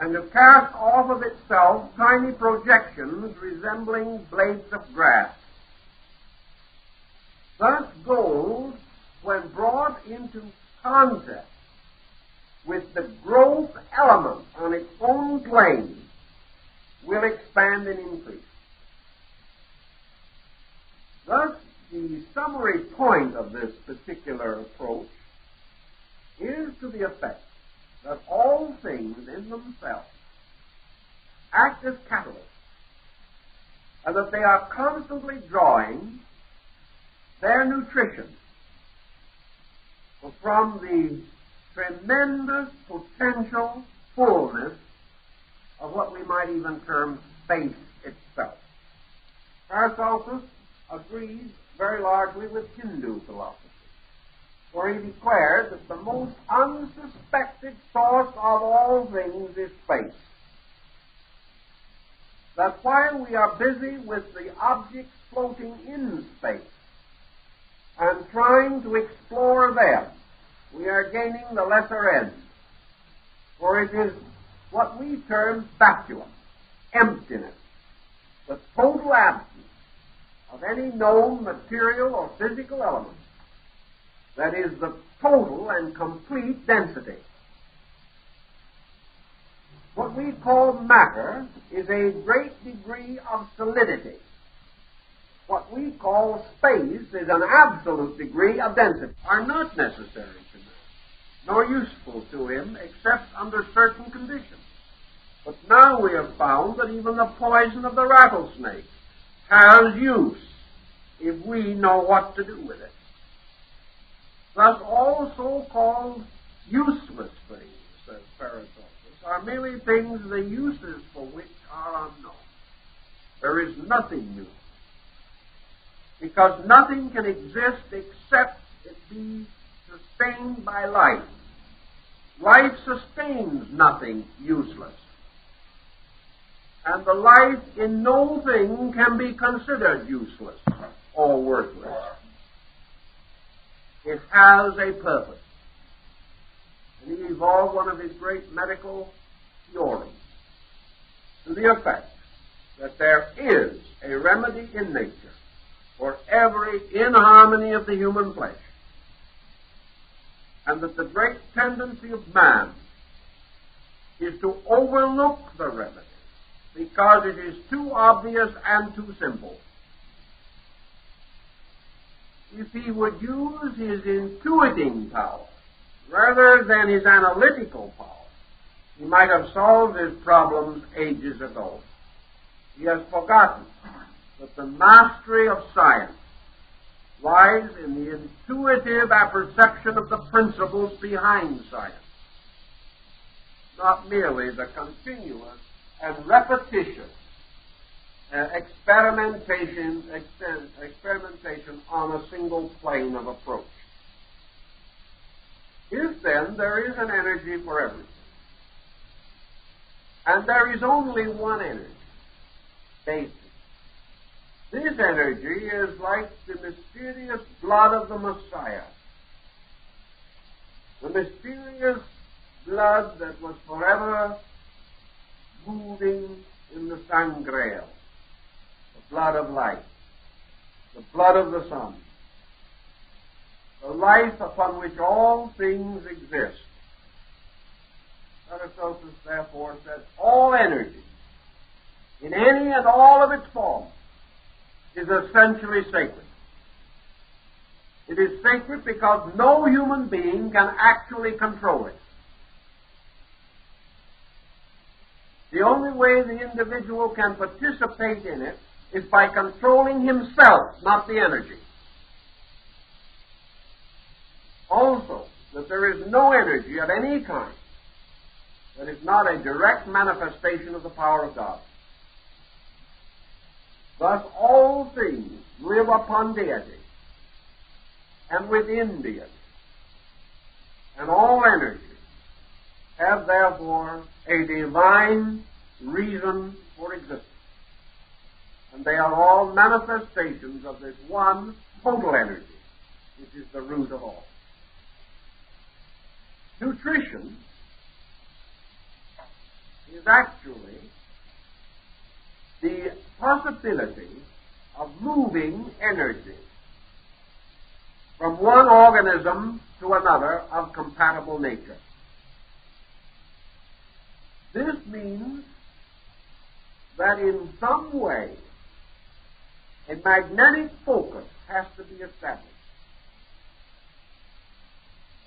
and to cast off of itself tiny projections resembling blades of grass. Thus gold, when brought into contact with the growth element on its own plane, will expand and increase. Thus, the summary point of this particular approach is to the effect that all things in themselves act as catalysts, and that they are constantly drawing their nutrition from the tremendous potential fullness of what we might even term space itself. Paracelsus agrees very largely with Hindu philosophy, where he declared that the most unsuspected source of all things is space. That while we are busy with the objects floating in space and trying to explore them, we are gaining the lesser end, for it is what we term vacuum, emptiness, the total absence of any known material or physical element that is the total and complete density. What we call matter is a great degree of solidity. What we call space is an absolute degree of density, are not necessary to man, nor useful to him except under certain conditions. But now we have found that even the poison of the rattlesnake has use if we know what to do with it. Thus, all so-called useless things, says Paracelsus, are merely things the uses for which are unknown. There is nothing new, because nothing can exist except it be sustained by life. Life sustains nothing useless, and the life in no thing can be considered useless or worthless. It has a purpose. And he evolved one of his great medical theories to the effect that there is a remedy in nature for every inharmony of the human flesh, and that the great tendency of man is to overlook the remedy because it is too obvious and too simple. If he would use his intuiting power rather than his analytical power, he might have solved his problems ages ago. He has forgotten that the mastery of science lies in the intuitive apperception of the principles behind science, not merely the continuous and repetitious experimentation on a single plane of approach. If then there is an energy for everything, and there is only one energy, basic, this energy is like the mysterious blood of the Messiah, the mysterious blood that was forever moving in the sangreal, the blood of life, the blood of the sun, the life upon which all things exist. Paracelsus, therefore, says all energy, in any and all of its forms, is essentially sacred. It is sacred because no human being can actually control it. The only way the individual can participate in it is by controlling himself, not the energy. Also, that there is no energy of any kind that is not a direct manifestation of the power of God. Thus, all things live upon deity and within deity, and all energy have, therefore, a divine reason for existence. And they are all manifestations of this one total energy, which is the root of all. Nutrition is actually the possibility of moving energy from one organism to another of compatible nature. This means that in some way a magnetic focus has to be established.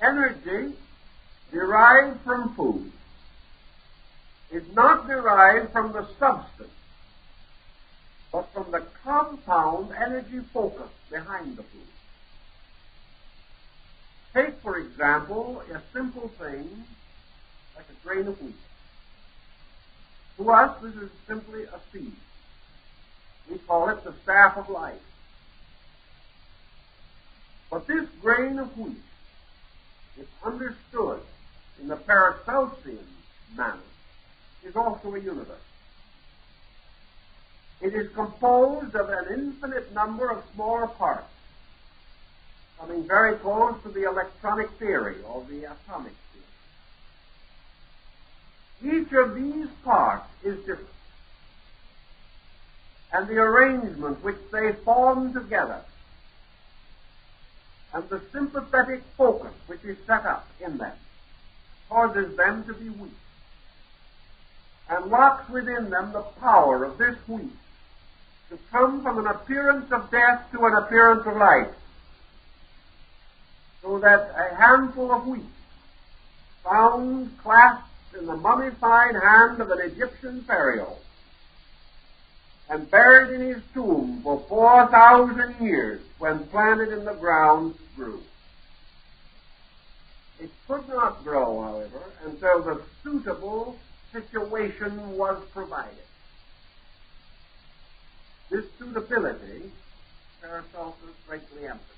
Energy derived from food is not derived from the substance, but from the compound energy focus behind the food. Take, for example, a simple thing like a grain of wheat. To us, this is simply a seed. We call it the staff of life. But this grain of wheat, if understood in the Paracelsian manner, is also a universe. It is composed of an infinite number of smaller parts, coming very close to the electronic theory or the atomic theory. Each of these parts is different, and the arrangement which they form together, and the sympathetic focus which is set up in them, causes them to be weak, and locks within them the power of this wheat to come from an appearance of death to an appearance of life, so that a handful of wheat found clasped in the mummified hand of an Egyptian pharaoh and buried in his tomb for 4,000 years, when planted in the ground, grew. It could not grow, however, until the suitable situation was provided. This suitability, Paracelsus greatly emphasized.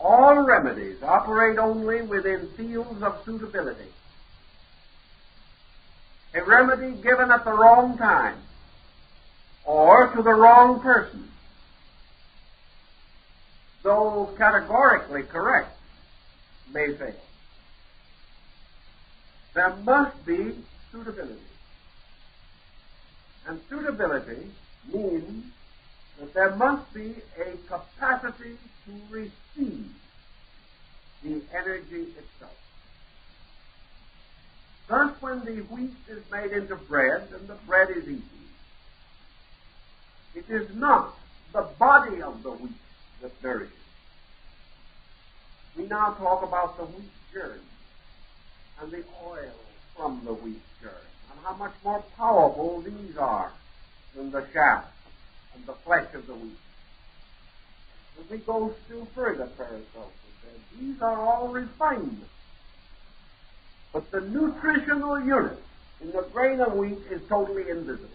All remedies operate only within fields of suitability. A remedy given at the wrong time or to the wrong person, though categorically correct, may fail. There must be suitability. And suitability means that there must be a capacity to receive the energy itself. Thus, when the wheat is made into bread and the bread is eaten, it is not the body of the wheat that nourishes. We now talk about the wheat germ and the oil from the wheat germ, and how much more powerful these are than the chaff and the flesh of the wheat. If we go still further, Paracelsus said, these are all refinements. But the nutritional unit in the grain of wheat is totally invisible.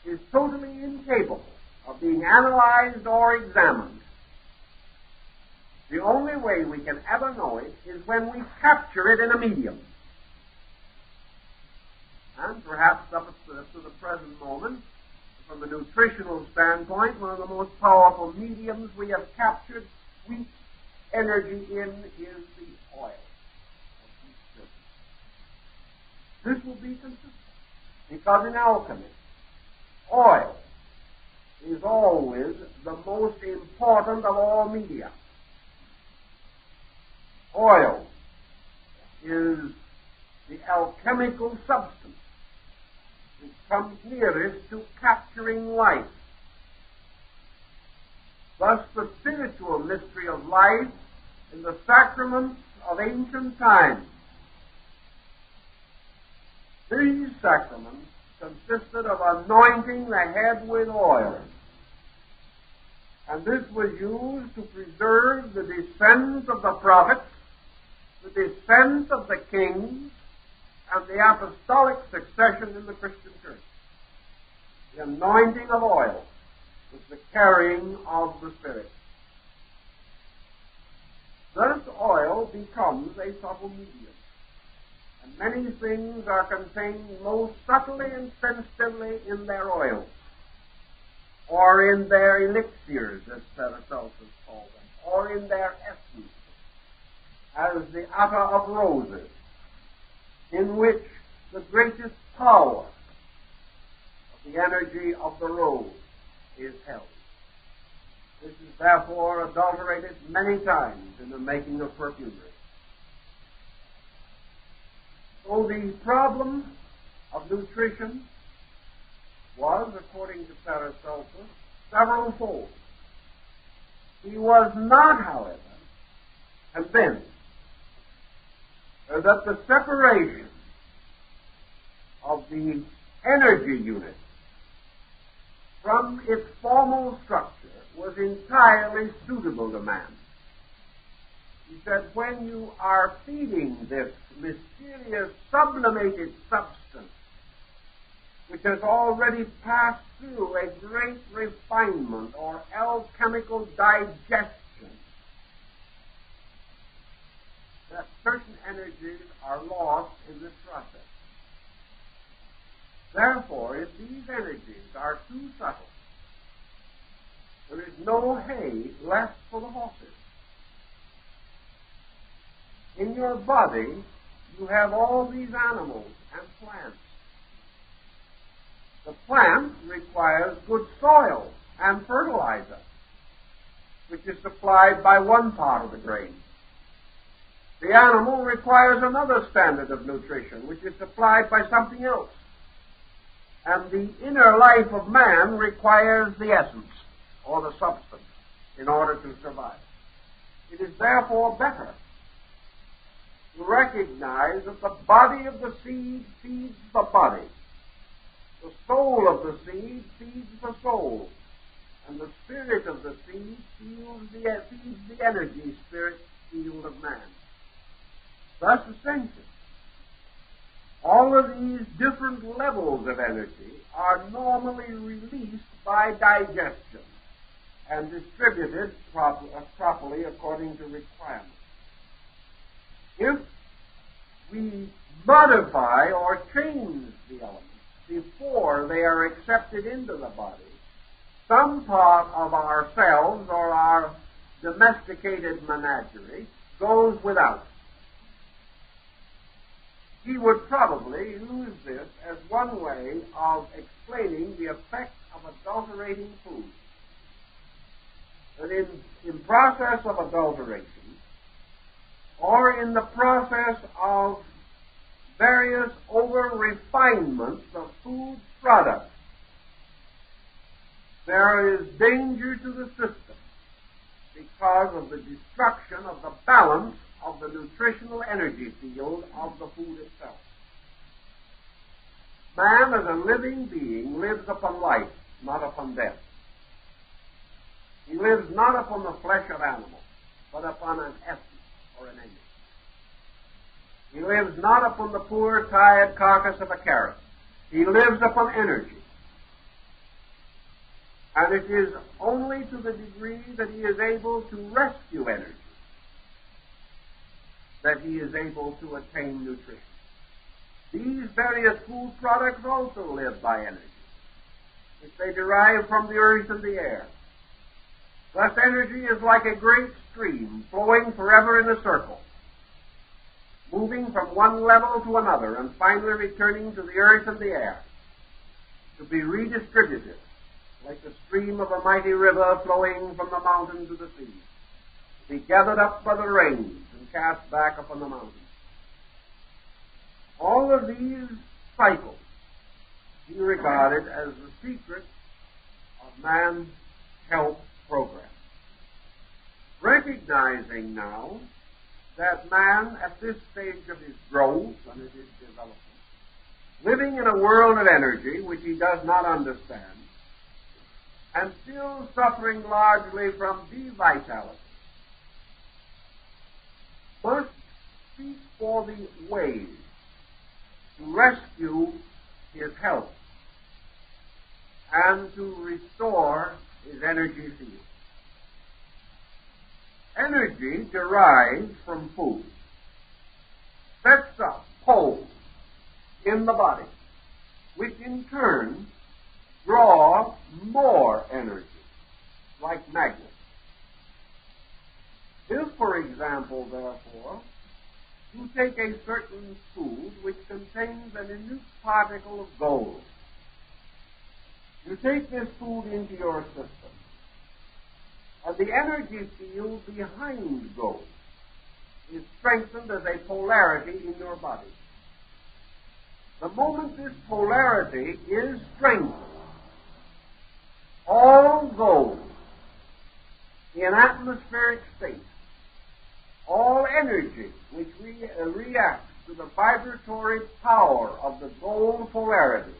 Is totally incapable of being analyzed or examined. The only way we can ever know it is when we capture it in a medium. And perhaps up to the present moment, from a nutritional standpoint, one of the most powerful mediums we have captured wheat energy in is the oil of wheat germ. This will be consistent, because in alchemy, oil is always the most important of all media. Oil is the alchemical substance which comes nearest to capturing life. Thus, the spiritual mystery of life in the sacraments of ancient times. These sacraments consisted of anointing the head with oil. And this was used to preserve the descent of the prophets, the descent of the kings, and the apostolic succession in the Christian church. The anointing of oil was the carrying of the Spirit. Thus oil becomes a subtle medium, and many things are contained most subtly and sensitively in their oils, or in their elixirs, as Paracelsus called them, or in their essence, as the attar of roses, in which the greatest power of the energy of the rose is held. This is therefore adulterated many times in the making of perfumery. So the problem of nutrition was, according to Paracelsus, several-fold. He was not, however, convinced that the separation of the energy unit from its formal structure was entirely suitable to man. He said, when you are feeding this mysterious sublimated substance, which has already passed through a great refinement or alchemical digestion, that certain energies are lost in this process. Therefore, if these energies are too subtle, there is no hay left for the horses. In your body, you have all these animals and plants. The plant requires good soil and fertilizer, which is supplied by one part of the grain. The animal requires another standard of nutrition, which is supplied by something else. And the inner life of man requires the essence, or the substance, in order to survive. It is therefore better to recognize that the body of the seed feeds the body. The soul of the seed feeds the soul. And the spirit of the seed feeds the energy spirit field of man. Thus, essentially, all of these different levels of energy are normally released by digestion and distributed properly according to requirements. If we modify or change the elements before they are accepted into the body, some part of ourselves or our domesticated menagerie goes without. He would probably use this as one way of explaining the effect of adulterating food. That in process of adulteration, or in the process of various over-refinements of food products, there is danger to the system because of the destruction of the balance of the nutritional energy field of the food itself. Man, as a living being, lives upon life, not upon death. He lives not upon the flesh of animals, but upon an essence or an energy. He lives not upon the poor, tired carcass of a carrot. He lives upon energy. And it is only to the degree that he is able to rescue energy that he is able to attain nutrition. These various food products also live by energy, which they derive from the earth and the air. Thus energy is like a great stream flowing forever in a circle, moving from one level to another and finally returning to the earth and the air to be redistributed, like the stream of a mighty river flowing from the mountain to the sea, to be gathered up by the rains and cast back upon the mountains. All of these cycles he regarded as the secret of man's health program. Recognizing now that man, at this stage of his growth and of his development, living in a world of energy which he does not understand, and still suffering largely from devitality, must seek for the ways to rescue his health and to restore his energy field. Energy derived from food sets up poles in the body, which in turn draw more energy, like magnets. If, for example, therefore, you take a certain food which contains an minute particle of gold, you take this food into your system, and the energy field behind gold is strengthened as a polarity in your body. The moment this polarity is strengthened, all gold in atmospheric state, all energy which reacts to the vibratory power of the gold polarity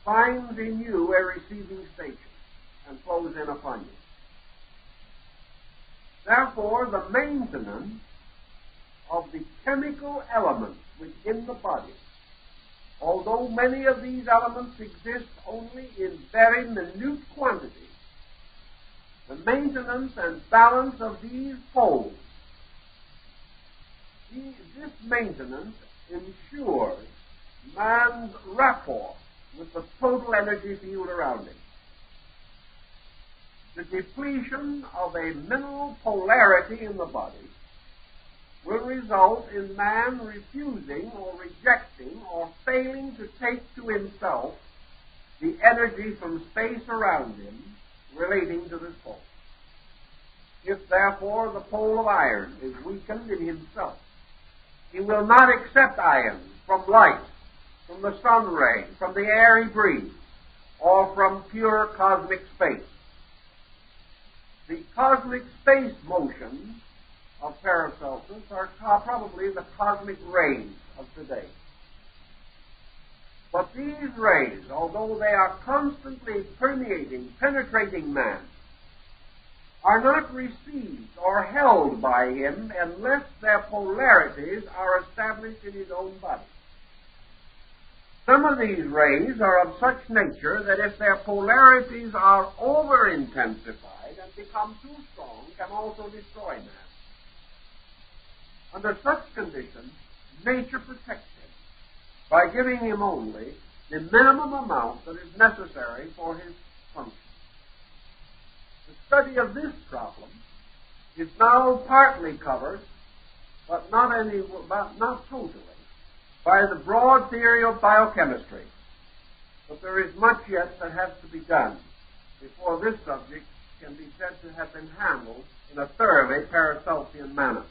finds in you a receiving station and flows in upon you. Therefore, the maintenance of the chemical elements within the body, although many of these elements exist only in very minute quantities, the maintenance and balance of these poles, this maintenance ensures man's rapport with the total energy field around him. The depletion of a mineral polarity in the body will result in man refusing or rejecting or failing to take to himself the energy from space around him relating to this pole. If, therefore, the pole of iron is weakened in himself, he will not accept iron from light, from the sun ray, from the air he breathes, or from pure cosmic space. The cosmic space motions of Paracelsus are probably the cosmic rays of today. But these rays, although they are constantly penetrating man, are not received or held by him unless their polarities are established in his own body. Some of these rays are of such nature that if their polarities are over-intensified and become too strong, can also destroy man. Under such conditions, nature protects him by giving him only the minimum amount that is necessary for his function. The study of this problem is now partly covered, but not totally, by the broad theory of biochemistry. But there is much yet that has to be done before this subject can be said to have been handled in a thoroughly Paracelsian manner.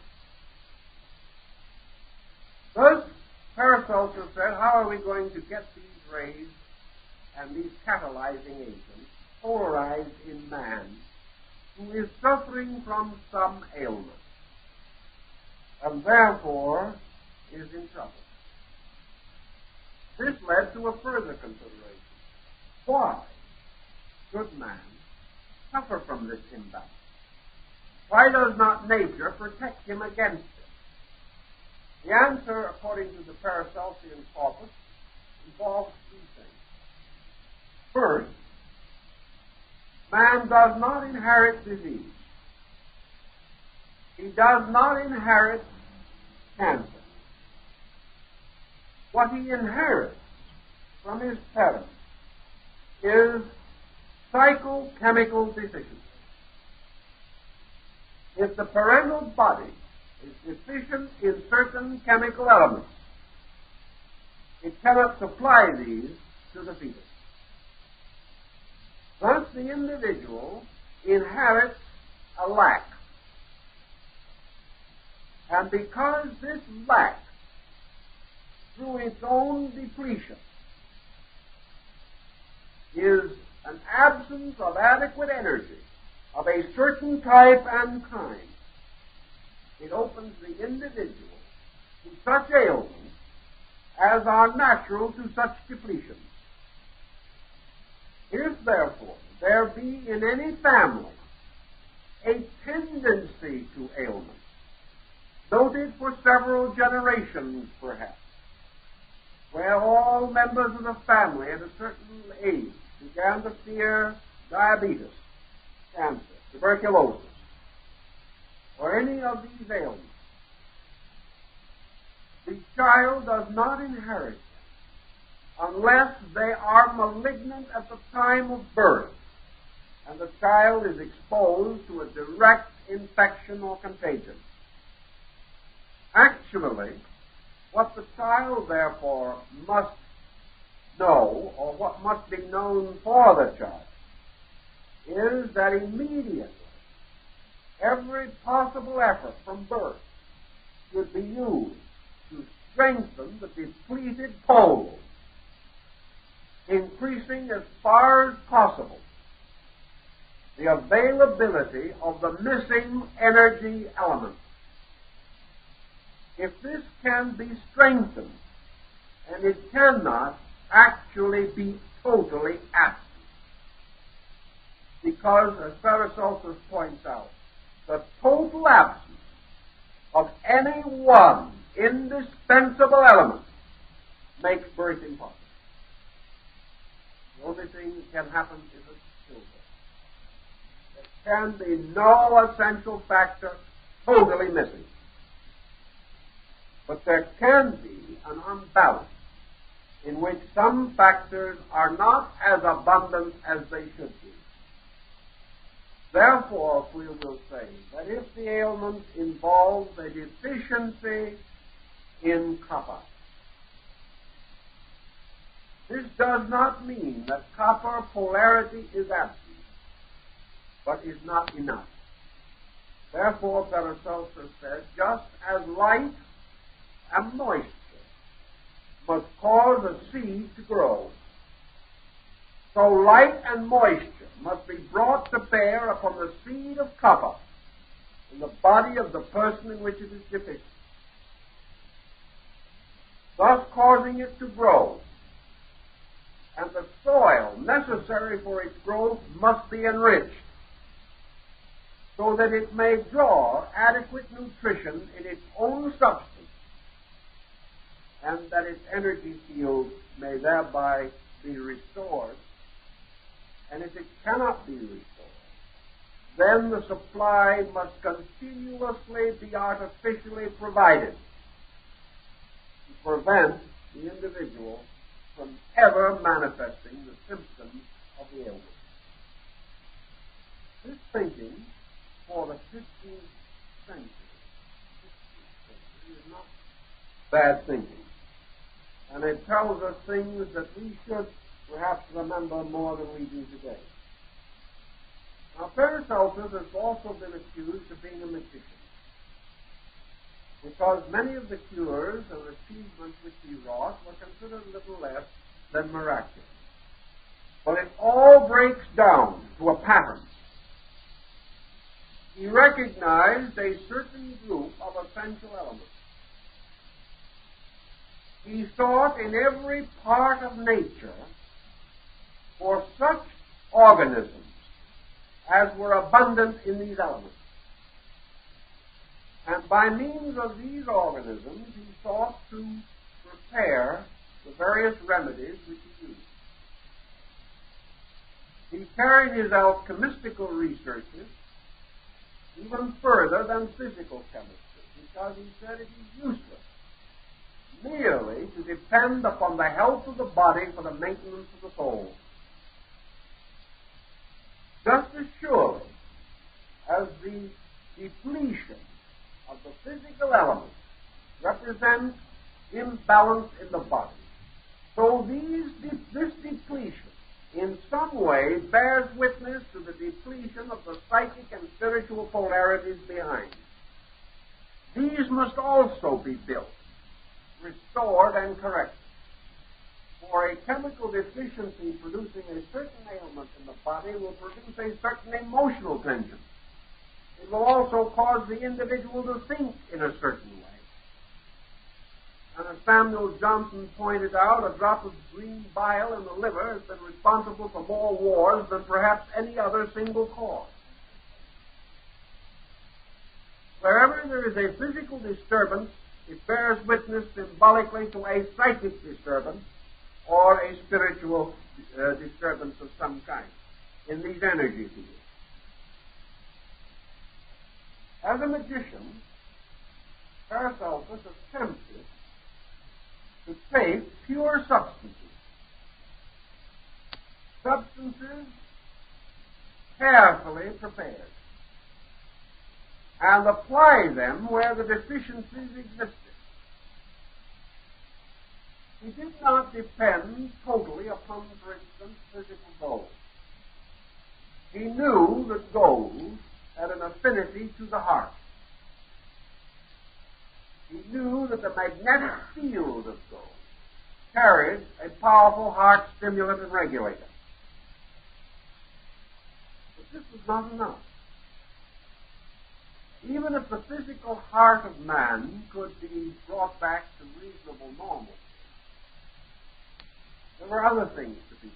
Paracelsus said, how are we going to get these rays and these catalyzing agents polarized in man who is suffering from some ailment and therefore is in trouble? This led to a further consideration. Why should man suffer from this imbalance? Why does not nature protect him against it? The answer, according to the Paracelsian corpus, involves three things. First, man does not inherit disease. He does not inherit cancer. What he inherits from his parents is psychochemical deficiency. If the parental body is deficient in certain chemical elements, it cannot supply these to the fetus. Thus, the individual inherits a lack. And because this lack, through its own depletion, is an absence of adequate energy of a certain type and kind, it opens the individual to such ailments as are natural to such depletion. If, therefore, there be in any family a tendency to ailment, noted for several generations perhaps, where all members of the family at a certain age began to fear diabetes, cancer, tuberculosis, or any of these ailments, the child does not inherit them unless they are malignant at the time of birth and the child is exposed to a direct infection or contagion. Actually, what the child, therefore, must know, or what must be known for the child, is that immediately every possible effort from birth should be used to strengthen the depleted pole, increasing as far as possible the availability of the missing energy element. If this can be strengthened, and it cannot actually be totally absent, because, as Paracelsus points out, the total absence of any one indispensable element makes birth impossible. The only thing that can happen is a stillbirth. There can be no essential factor totally missing. But there can be an unbalance in which some factors are not as abundant as they should be. Therefore, we will say that if the ailment involves a deficiency in copper, this does not mean that copper polarity is absent, but is not enough. Therefore, Paracelsus says, just as light and moisture must cause a seed to grow, so light and moisture must be brought to bear upon the seed of copper in the body of the person in which it is deficient, thus causing it to grow. And the soil necessary for its growth must be enriched so that it may draw adequate nutrition in its own substance, and that its energy field may thereby be restored. And if it cannot be restored, then the supply must continuously be artificially provided to prevent the individual from ever manifesting the symptoms of the ailment. This thinking for the 15th century is not bad thinking. And it tells us things that we should perhaps remember more than we do today. Now, Paracelsus has also been accused of being a magician. because many of the cures and achievements which he wrought were considered little less than miraculous. But it all breaks down to a pattern. He recognized a certain group of essential elements. He sought in every part of nature for such organisms as were abundant in these elements. And by means of these organisms, he sought to prepare the various remedies which he used. He carried his alchemistical researches even further than physical chemistry, because he said it is useless merely to depend upon the health of the body for the maintenance of the soul. Just as surely as the depletion of the physical elements represents imbalance in the body, so this depletion in some way bears witness to the depletion of the psychic and spiritual polarities behind. These must also be built, restored, and corrected. For a chemical deficiency producing a certain ailment in the body will produce a certain emotional tension. It will also cause the individual to think in a certain way. And as Samuel Johnson pointed out, a drop of green bile in the liver has been responsible for more wars than perhaps any other single cause. Wherever there is a physical disturbance, it bears witness symbolically to a psychic disturbance or a spiritual disturbance of some kind in these energy fields. As a magician, Paracelsus attempted to take pure substances carefully prepared, and apply them where the deficiencies existed. He did not depend totally upon, for instance, physical gold. He knew that gold had an affinity to the heart. He knew that the magnetic field of gold carried a powerful heart stimulant and regulator. But this was not enough. Even if the physical heart of man could be brought back to reasonable normalcy, there were other things to be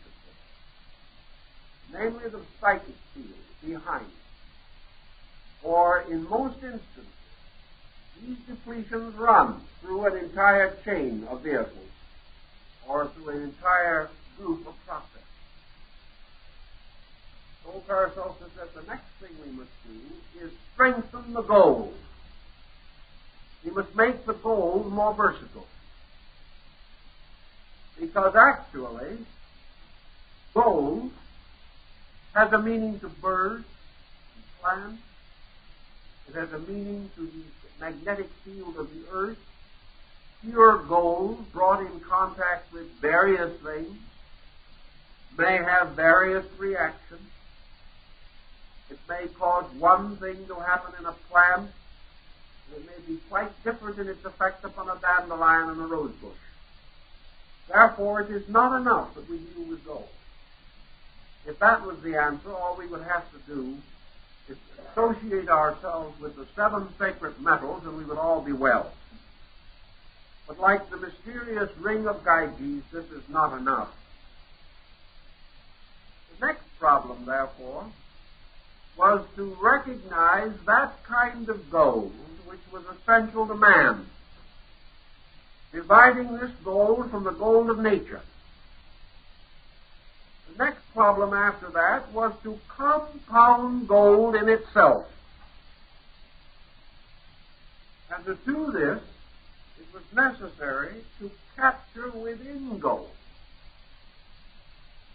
considered, namely the psychic field behind it. For in most instances, these depletions run through an entire chain of vehicles or through an entire group of processes. So Paracelsus said the next thing we must do is strengthen the gold. We must make the gold more versatile. Because actually, gold has a meaning to birds and plants. It has a meaning to the magnetic field of the earth. Pure gold brought in contact with various things may have various reactions. It may cause one thing to happen in a plant. It may be quite different in its effect upon a dandelion and a rose bush. Therefore, it is not enough that we deal with gold. If that was the answer, all we would have to do is associate ourselves with the 7 sacred metals, and we would all be well. But like the mysterious ring of Gyges, this is not enough. The next problem, therefore, was to recognize that kind of gold which was essential to man, dividing this gold from the gold of nature. The next problem after that was to compound gold in itself. And to do this, it was necessary to capture within gold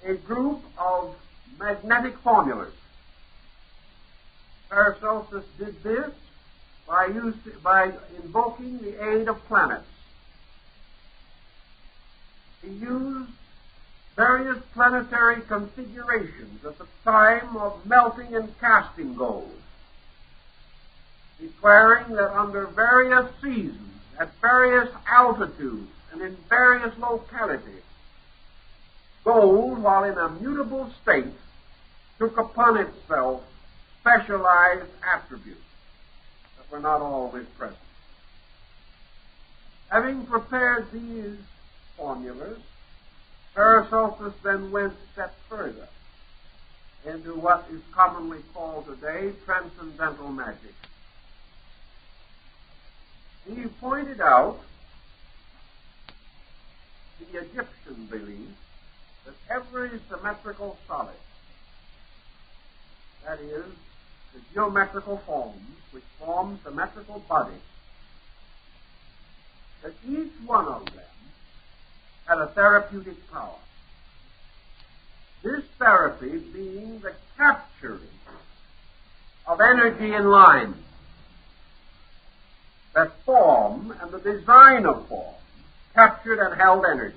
a group of magnetic formulas. Paracelsus did this by invoking the aid of planets. He used various planetary configurations at the time of melting and casting gold. declaring that under various seasons, at various altitudes, and in various localities, gold, while in a mutable state, took upon itself specialized attributes that were not always present. Having prepared these formulas, Paracelsus then went a step further into what is commonly called today transcendental magic. He pointed out the Egyptian belief that every symmetrical solid, that is, the geometrical forms which form symmetrical bodies, that each one of them had a therapeutic power. This therapy being the capturing of energy in lines, that form and the design of form captured and held energy.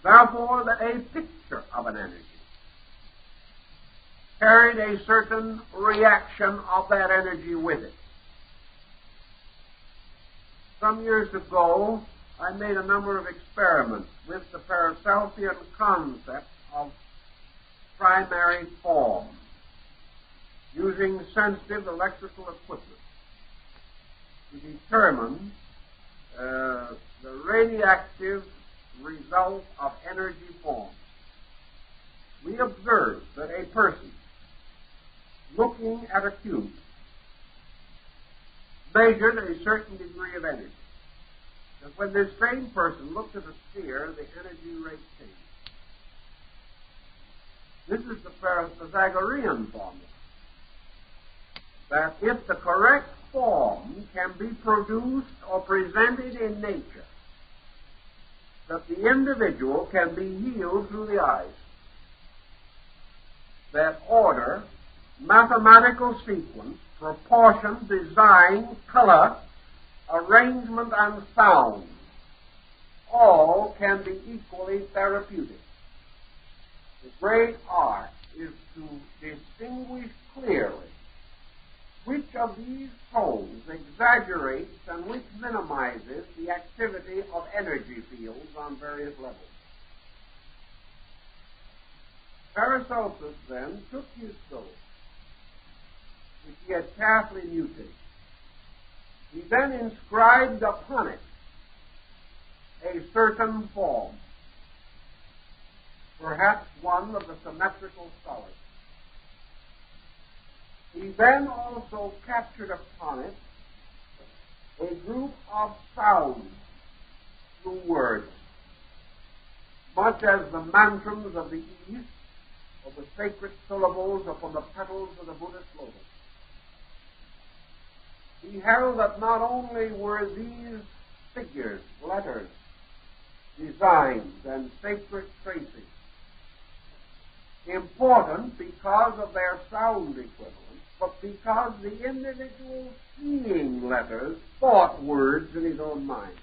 Therefore, that a picture of an energy carried a certain reaction of that energy with it. Some years ago, I made a number of experiments with the Paracelsian concept of primary form, using sensitive electrical equipment to determine the radioactive result of energy form. We observed that a person looking at a cube measured a certain degree of energy. That when this same person looked at a sphere, the energy rate changed. This is the Pythagorean formula. That if the correct form can be produced or presented in nature, that the individual can be healed through the eyes. That order, mathematical sequence, proportion, design, color, arrangement, and sound, all can be equally therapeutic. The great art is to distinguish clearly which of these tones exaggerates and which minimizes the activity of energy fields on various levels. Paracelsus then took his soul, which he had carefully mutated. He then inscribed upon it a certain form, perhaps one of the symmetrical solids. He then also captured upon it a group of sounds through words, much as the mantrams of the East or the sacred syllables upon the petals of the Buddhist lotus. He held that not only were these figures, letters, designs, and sacred tracings important because of their sound equivalence, but because the individual seeing letters thought words in his own mind.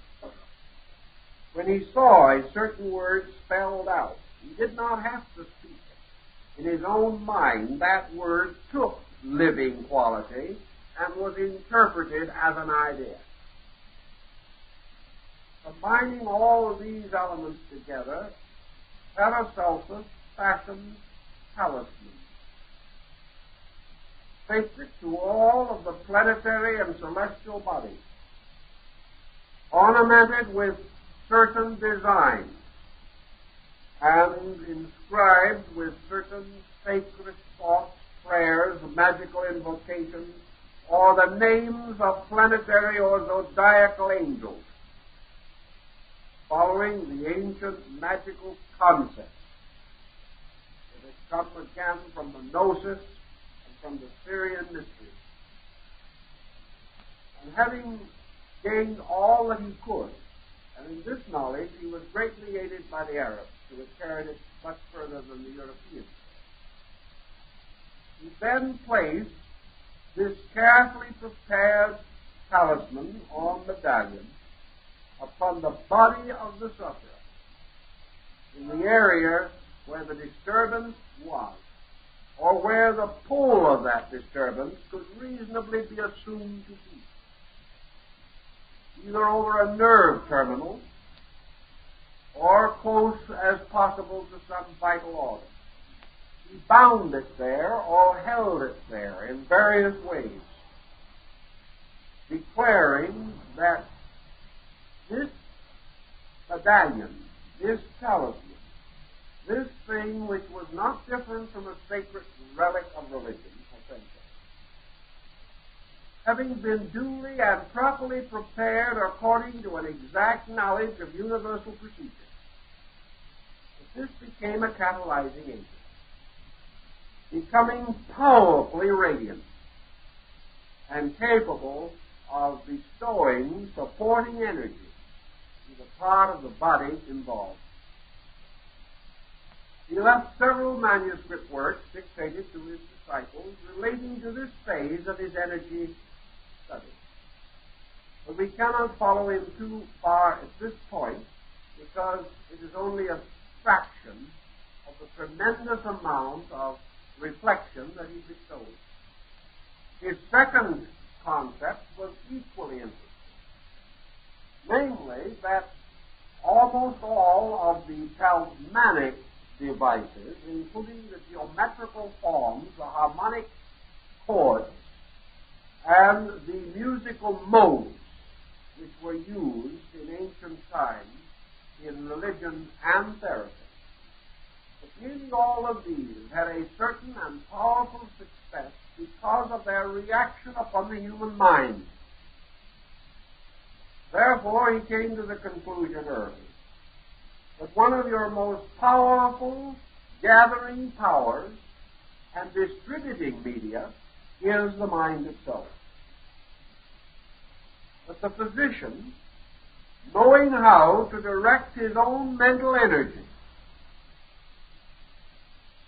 When he saw a certain word spelled out, he did not have to speak it. In his own mind, that word took living quality and was interpreted as an idea. Combining all of these elements together, Paracelsus fashioned talismans, sacred to all of the planetary and celestial bodies, ornamented with certain designs and inscribed with certain sacred thoughts, prayers, magical invocations, or the names of planetary or zodiacal angels, following the ancient magical concept that has come again from the Gnosis and from the Syrian mystery. And having gained all that he could, and in this knowledge he was greatly aided by the Arabs, who had carried it much further than the Europeans. He then placed this carefully prepared talisman or medallion upon the body of the sufferer, in the area where the disturbance was, or where the pole of that disturbance could reasonably be assumed to be, either over a nerve terminal or close as possible to some vital organ. He bound it there or held it there in various ways, declaring that this medallion, this talisman, this thing which was not different from a sacred relic of religion, essentially, having been duly and properly prepared according to an exact knowledge of universal procedure, that this became a catalyzing agent, becoming powerfully radiant and capable of bestowing supporting energy to the part of the body involved. He left several manuscript works dictated to his disciples relating to this phase of his energy study. But we cannot follow him too far at this point because it is only a fraction of the tremendous amount of reflection that he bestowed. His second concept was equally interesting, namely that almost all of the talismanic devices, including the geometrical forms, the harmonic chords, and the musical modes which were used in ancient times in religion and therapy, but nearly all of these had a certain and powerful success because of their reaction upon the human mind. Therefore, he came to the conclusion early that one of your most powerful gathering powers and distributing media is the mind itself. But the physician, knowing how to direct his own mental energy,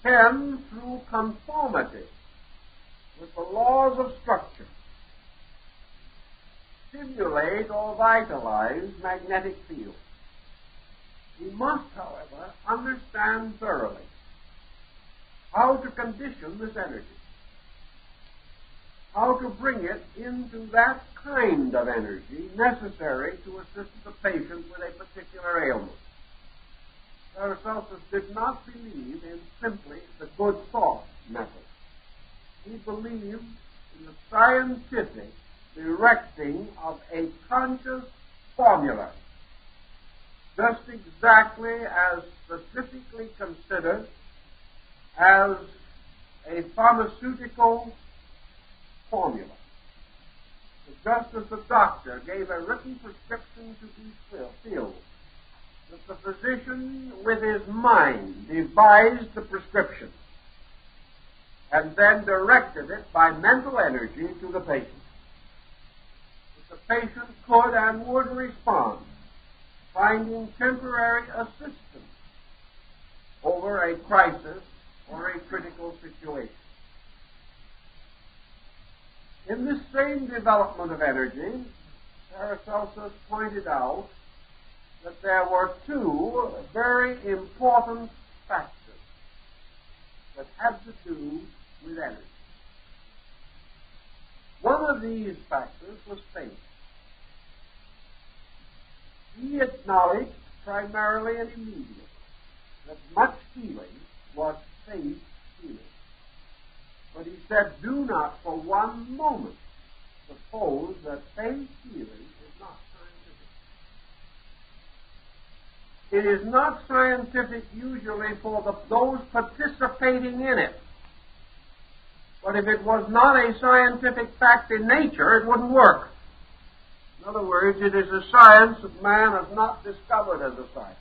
can, through conformity with the laws of structure, stimulate or vitalize magnetic fields. He must, however, understand thoroughly how to condition this energy, how to bring it into that kind of energy necessary to assist the patient with a particular ailment. Paracelsus did not believe in simply the good thought method. He believed in the scientific directing of a conscious formula, just exactly as specifically considered as a pharmaceutical formula. Just as the doctor gave a written prescription to be filled, that the physician with his mind devised the prescription and then directed it by mental energy to the patient. That the patient could and would respond, finding temporary assistance over a crisis or a critical situation. In this same development of energy, Paracelsus pointed out that there were two very important factors that had to do with energy. One of these factors was faith. He acknowledged primarily and immediately that much healing was faith healing. But he said, do not for one moment suppose that faith healing is not scientific. It is not scientific usually for those participating in it. But if it was not a scientific fact in nature, it wouldn't work. In other words, it is a science that man has not discovered as a science.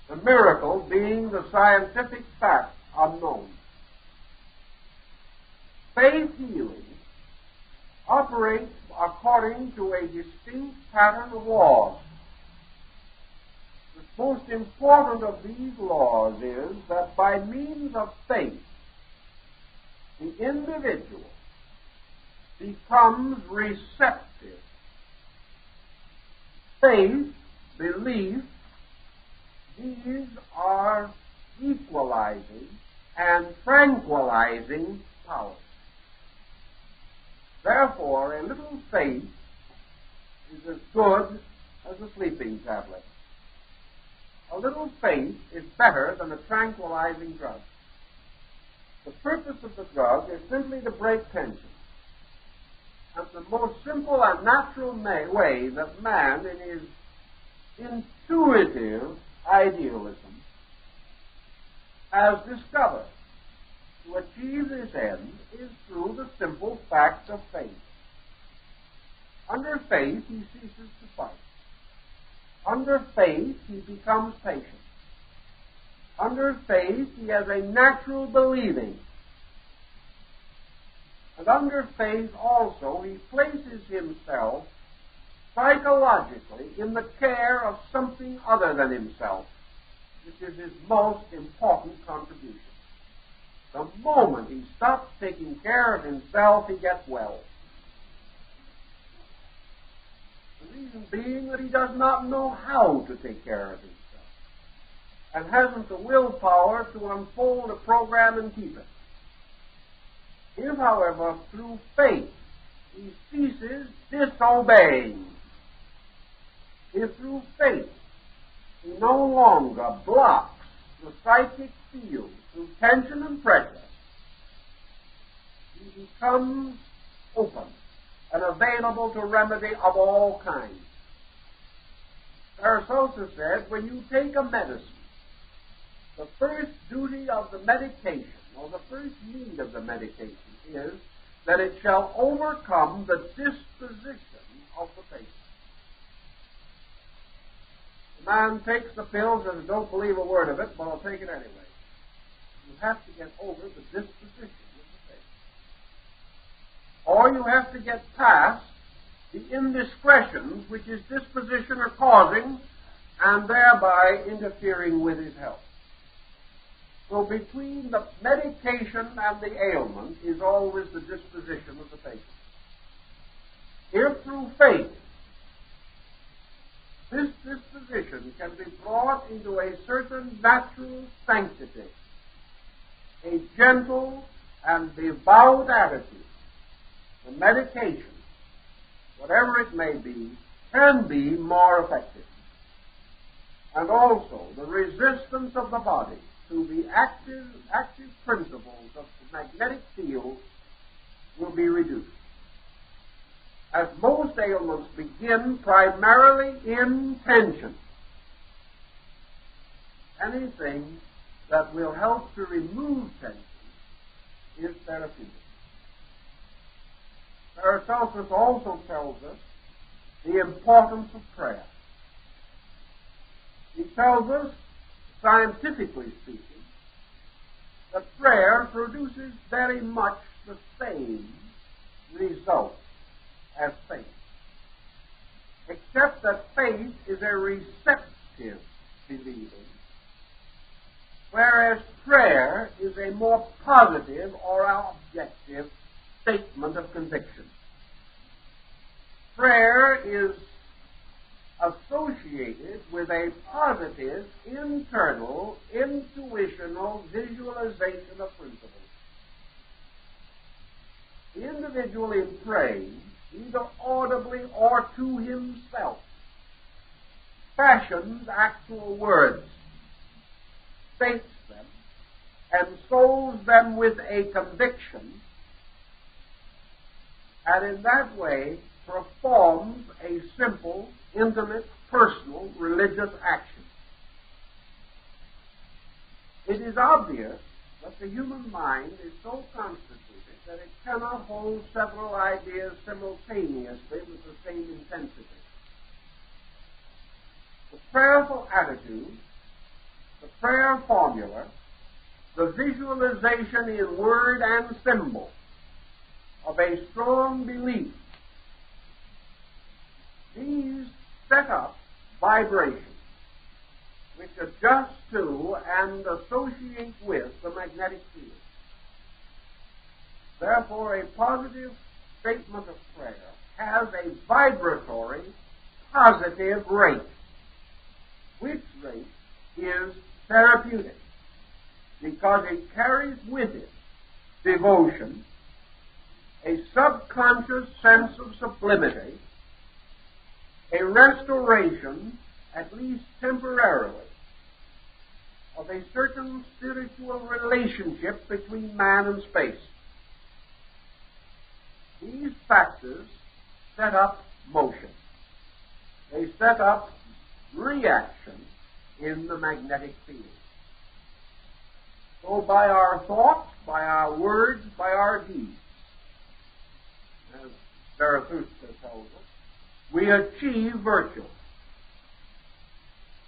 The miracle being the scientific fact unknown. Faith healing operates according to a distinct pattern of laws. The most important of these laws is that by means of faith, the individual becomes receptive. Faith, belief, these are equalizing and tranquilizing power. Therefore, a little faith is as good as a sleeping tablet. A little faith is better than a tranquilizing drug. The purpose of the drug is simply to break tension. And the most simple and natural way that man, in his intuitive idealism, has discovered to achieve this end is through the simple fact of faith. Under faith, he ceases to fight. Under faith, he becomes patient. Under faith, he has a natural believing. And under faith also, he places himself psychologically in the care of something other than himself, which is his most important contribution. The moment he stops taking care of himself, he gets well. The reason being that he does not know how to take care of himself and hasn't the willpower to unfold a program and keep it. If, however, through faith he ceases disobeying, if through faith he no longer blocks the psychic field through tension and pressure, he becomes open and available to remedy of all kinds. Paracelsus said, when you take a medicine, the first duty of the medication, or the first need of the medication, is that it shall overcome the disposition of the patient. The man takes the pills and don't believe a word of it, but I'll take it anyway. You have to get over the disposition of the patient. Or you have to get past the indiscretions which his disposition are causing and thereby interfering with his health. So between the medication and the ailment is always the disposition of the patient. If through faith this disposition can be brought into a certain natural sanctity, a gentle and devout attitude, the medication, whatever it may be, can be more effective. And also the resistance of the body to the active principles of the magnetic field will be reduced. As most ailments begin primarily in tension, anything that will help to remove tension is therapeutic. Paracelsus also tells us the importance of prayer. He tells us, scientifically speaking, that prayer produces very much the same result as faith, except that faith is a receptive believing, whereas prayer is a more positive or objective statement of conviction. Prayer is associated with a positive, internal, intuitional visualization of principles. The individual in praying, either audibly or to himself, fashions actual words, states them, and sows them with a conviction, and in that way performs a simple, intimate, personal, religious action. It is obvious that the human mind is so constituted that it cannot hold several ideas simultaneously with the same intensity. The prayerful attitude, the prayer formula, the visualization in word and symbol of a strong belief, these set up vibrations which adjust to and associate with the magnetic field. Therefore, a positive statement of prayer has a vibratory, positive rate, which rate is therapeutic. because it carries with it devotion, a subconscious sense of sublimity, a restoration, at least temporarily, of a certain spiritual relationship between man and space. These factors set up motion. They set up reaction in the magnetic field. So by our thoughts, by our words, by our deeds, as Paracelsus tells us, we achieve virtue.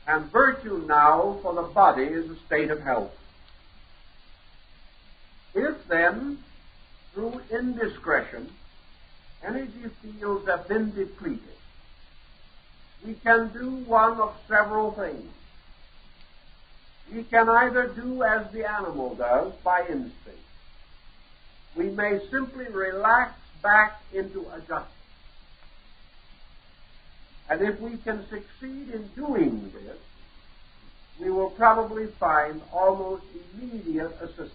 And virtue now for the body is a state of health. If then, through indiscretion, energy fields have been depleted, we can do one of several things. We can either do as the animal does by instinct. We may simply relax back into adjustment. And if we can succeed in doing this, we will probably find almost immediate assistance.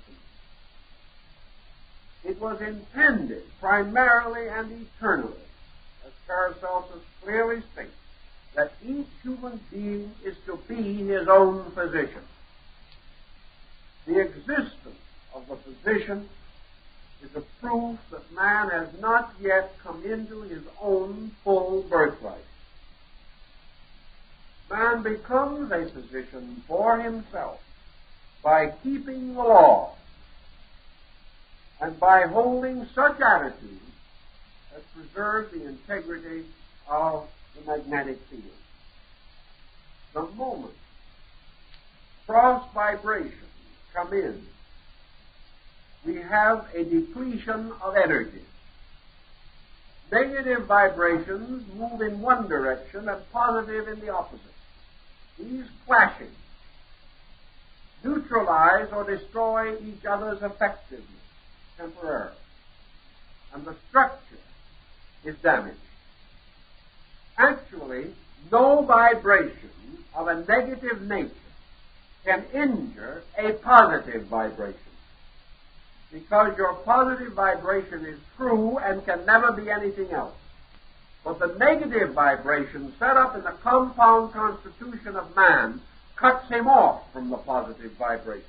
It was intended primarily and eternally, as Paracelsus clearly states, that each human being is to be his own physician. The existence of the physician is a proof that man has not yet come into his own full birthright. Man becomes a physician for himself by keeping the law and by holding such attitudes as preserve the integrity of the magnetic field. The moment cross vibrations come in, we have a depletion of energy. Negative vibrations move in one direction and positive in the opposite. These clashing neutralize or destroy each other's effectiveness temporarily, and the structure is damaged. Actually, no vibration of a negative nature can injure a positive vibration, because your positive vibration is true and can never be anything else. But the negative vibration set up in the compound constitution of man cuts him off from the positive vibration,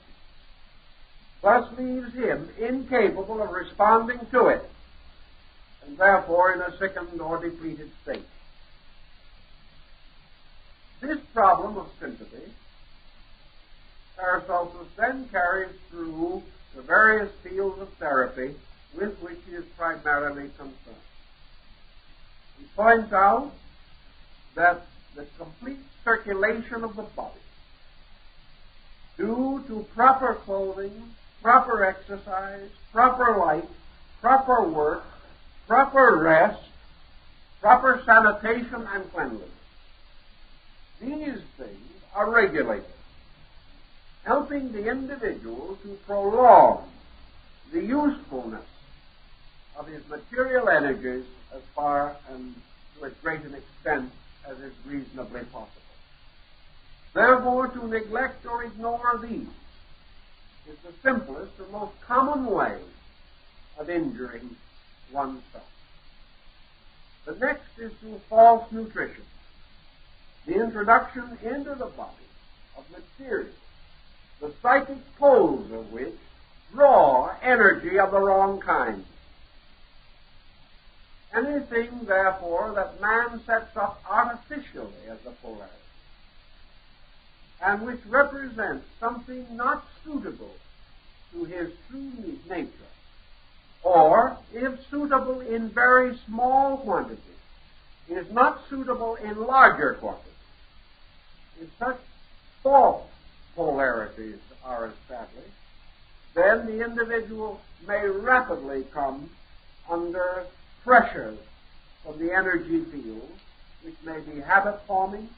thus leaves him incapable of responding to it, and therefore in a sickened or depleted state. This problem of sympathy, Paracelsus then carries through the various fields of therapy with which he is primarily concerned. He points out that the complete circulation of the body, due to proper clothing, proper exercise, proper light, proper work, proper rest, proper sanitation and cleanliness, these things are regulated, helping the individual to prolong the usefulness of his material energies as far and to as great an extent as is reasonably possible. Therefore, to neglect or ignore these is the simplest and most common way of injuring oneself. The next is through false nutrition, the introduction into the body of material, the psychic poles of which draw energy of the wrong kind. Anything, therefore, that man sets up artificially as a polarity, and which represents something not suitable to his true nature, or, if suitable in very small quantities, is not suitable in larger quantities. If such false polarities are established, then the individual may rapidly come under pressures from the energy field, which may be habit-forming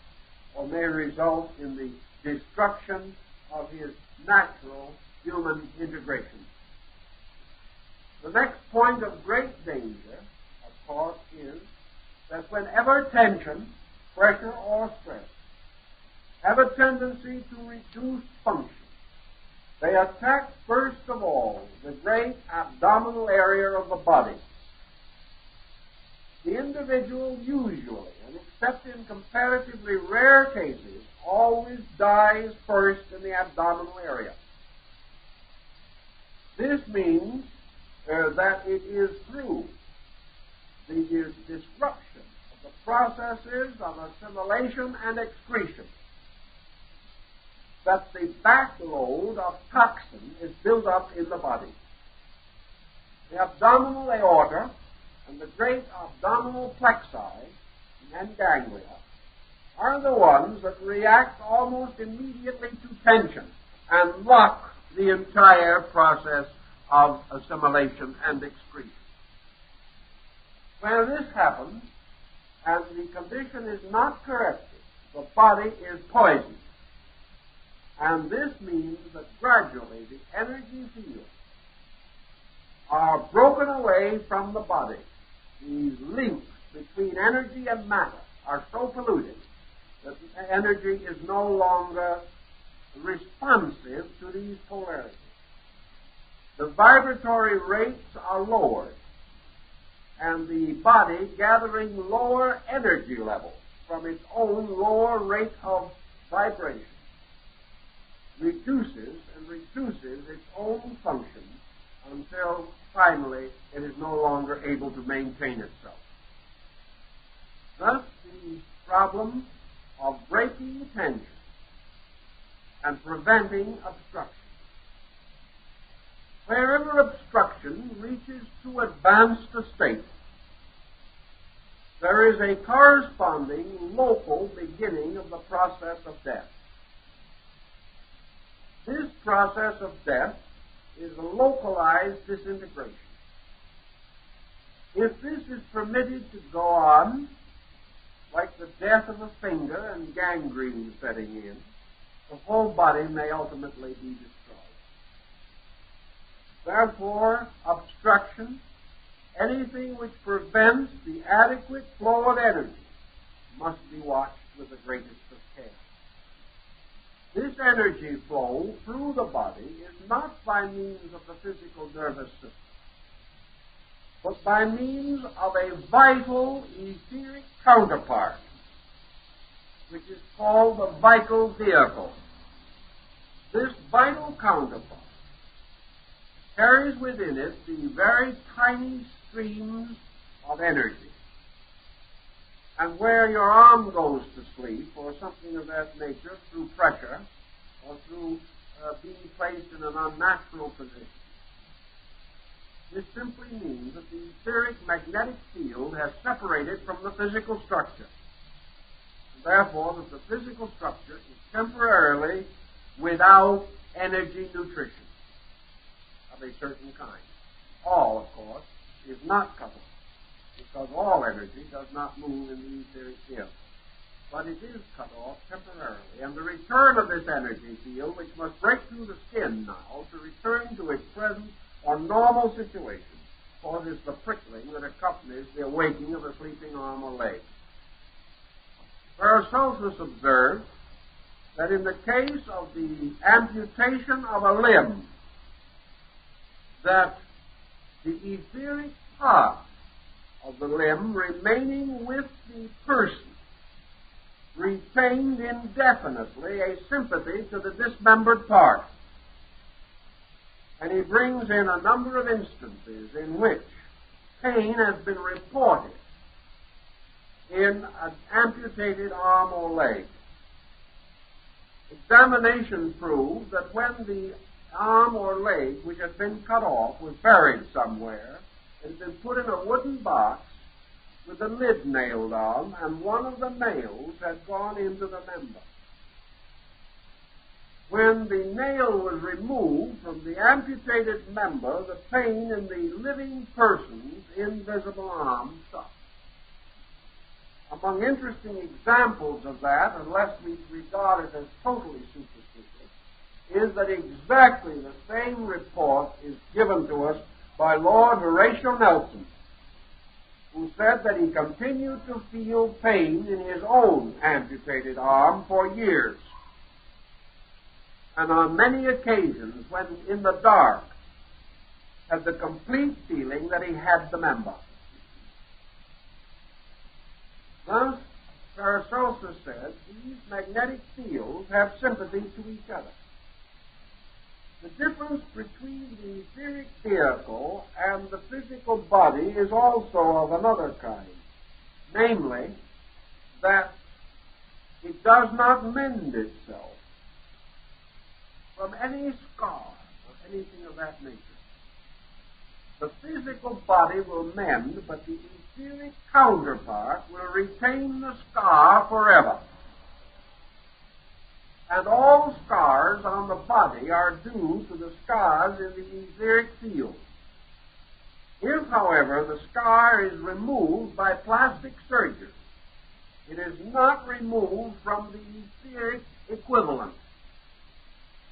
or may result in the destruction of his natural human integration. The next point of great danger, of course, is that whenever tension, pressure, or stress have a tendency to reduce function, They attack, first of all, the great abdominal area of the body. The individual usually, and except in comparatively rare cases, always dies first in the abdominal area. This means that it is through the disruption of the processes of assimilation and excretion that the backload of toxin is built up in the body. The abdominal aorta and the great abdominal plexi and ganglia are the ones that react almost immediately to tension and lock the entire process of assimilation and excretion. When this happens, and the condition is not corrected, the body is poisoned. And this means that gradually the energy fields are broken away from the body. These links between energy and matter are so polluted that the energy is no longer responsive to these polarities. The vibratory rates are lowered, and the body, gathering lower energy levels from its own lower rate of vibration, reduces its own function until finally it is no longer able to maintain itself. Thus, the problem of breaking tension and preventing obstruction. Wherever obstruction reaches to advanced a state, there is a corresponding local beginning of the process of death. This process of death is a localized disintegration. If this is permitted to go on, like the death of a finger and gangrene setting in, the whole body may ultimately be destroyed. Therefore, obstruction, anything which prevents the adequate flow of energy, must be watched with the greatest of care. This energy flow through the body is not by means of the physical nervous system, but by means of a vital etheric counterpart, which is called the vital vehicle. This vital counterpart carries within it the very tiny streams of energy. And where your arm goes to sleep, or something of that nature, through pressure, or through being placed in an unnatural position, this simply means that the etheric magnetic field has separated from the physical structure. And therefore, that the physical structure is temporarily without energy nutrition of a certain kind. All, of course, is not cut off, because all energy does not move in the etheric field. But it is cut off temporarily, and the return of this energy field, which must break through the skin now to return to its present or normal situation, causes the prickling that accompanies the awakening of a sleeping arm or leg. Paracelsus observed that in the case of the amputation of a limb, that the etheric part of the limb remaining with the person retained indefinitely a sympathy to the dismembered part. And he brings in a number of instances in which pain has been reported in an amputated arm or leg. Examination proved that when the arm or leg which had been cut off was buried somewhere, it had been put in a wooden box with the lid nailed on, and one of the nails had gone into the member. When the nail was removed from the amputated member, the pain in the living person's invisible arm stopped. Among interesting examples of that, unless we regard it as totally superstitious, is that exactly the same report is given to us by Lord Horatio Nelson, who said that he continued to feel pain in his own amputated arm for years. and on many occasions, when in the dark, had the complete feeling that he had the member. Thus, Paracelsus said, these magnetic fields have sympathy to each other. The difference between the etheric vehicle and the physical body is also of another kind, namely, that it does not mend itself from any scar or anything of that nature. The physical body will mend, but the etheric counterpart will retain the scar forever. And all scars on the body are due to the scars in the etheric field. If, however, the scar is removed by plastic surgery, it is not removed from the etheric equivalent.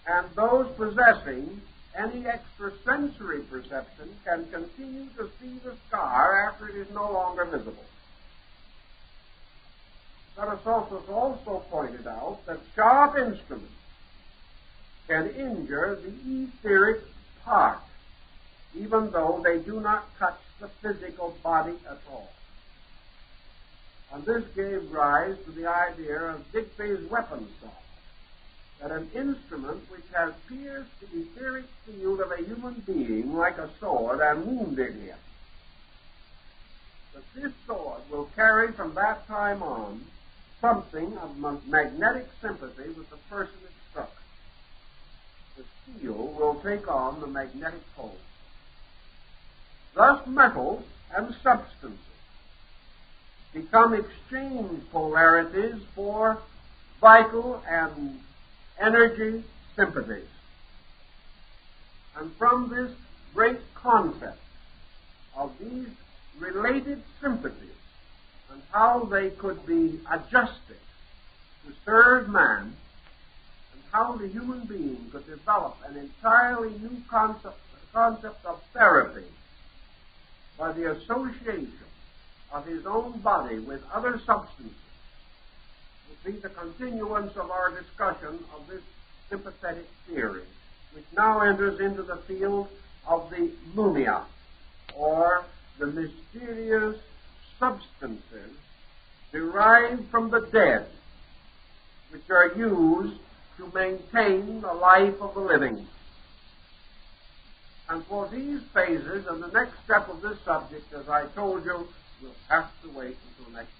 And those possessing any extrasensory perception can continue to see the scar after it is no longer visible. Paracelsus also pointed out that sharp instruments can injure the etheric part, even though they do not touch the physical body at all. And this gave rise to the idea of Digby's weapon saw, that an instrument which has pierced the etheric field of a human being like a sword and wounded him, that this sword will carry from that time on something of magnetic sympathy with the person it struck. The steel will take on the magnetic pole. Thus metals and substances become exchange polarities for vital and energy sympathies. And from this great concept of these related sympathies and how they could be adjusted to serve man, and how the human being could develop an entirely new concept of therapy by the association of his own body with other substances, will be the continuance of our discussion of this sympathetic theory, which now enters into the field of the mumia, or the mysterious substances derived from the dead, which are used to maintain the life of the living. And for these phases and the next step of this subject, as I told you, we'll have to wait until next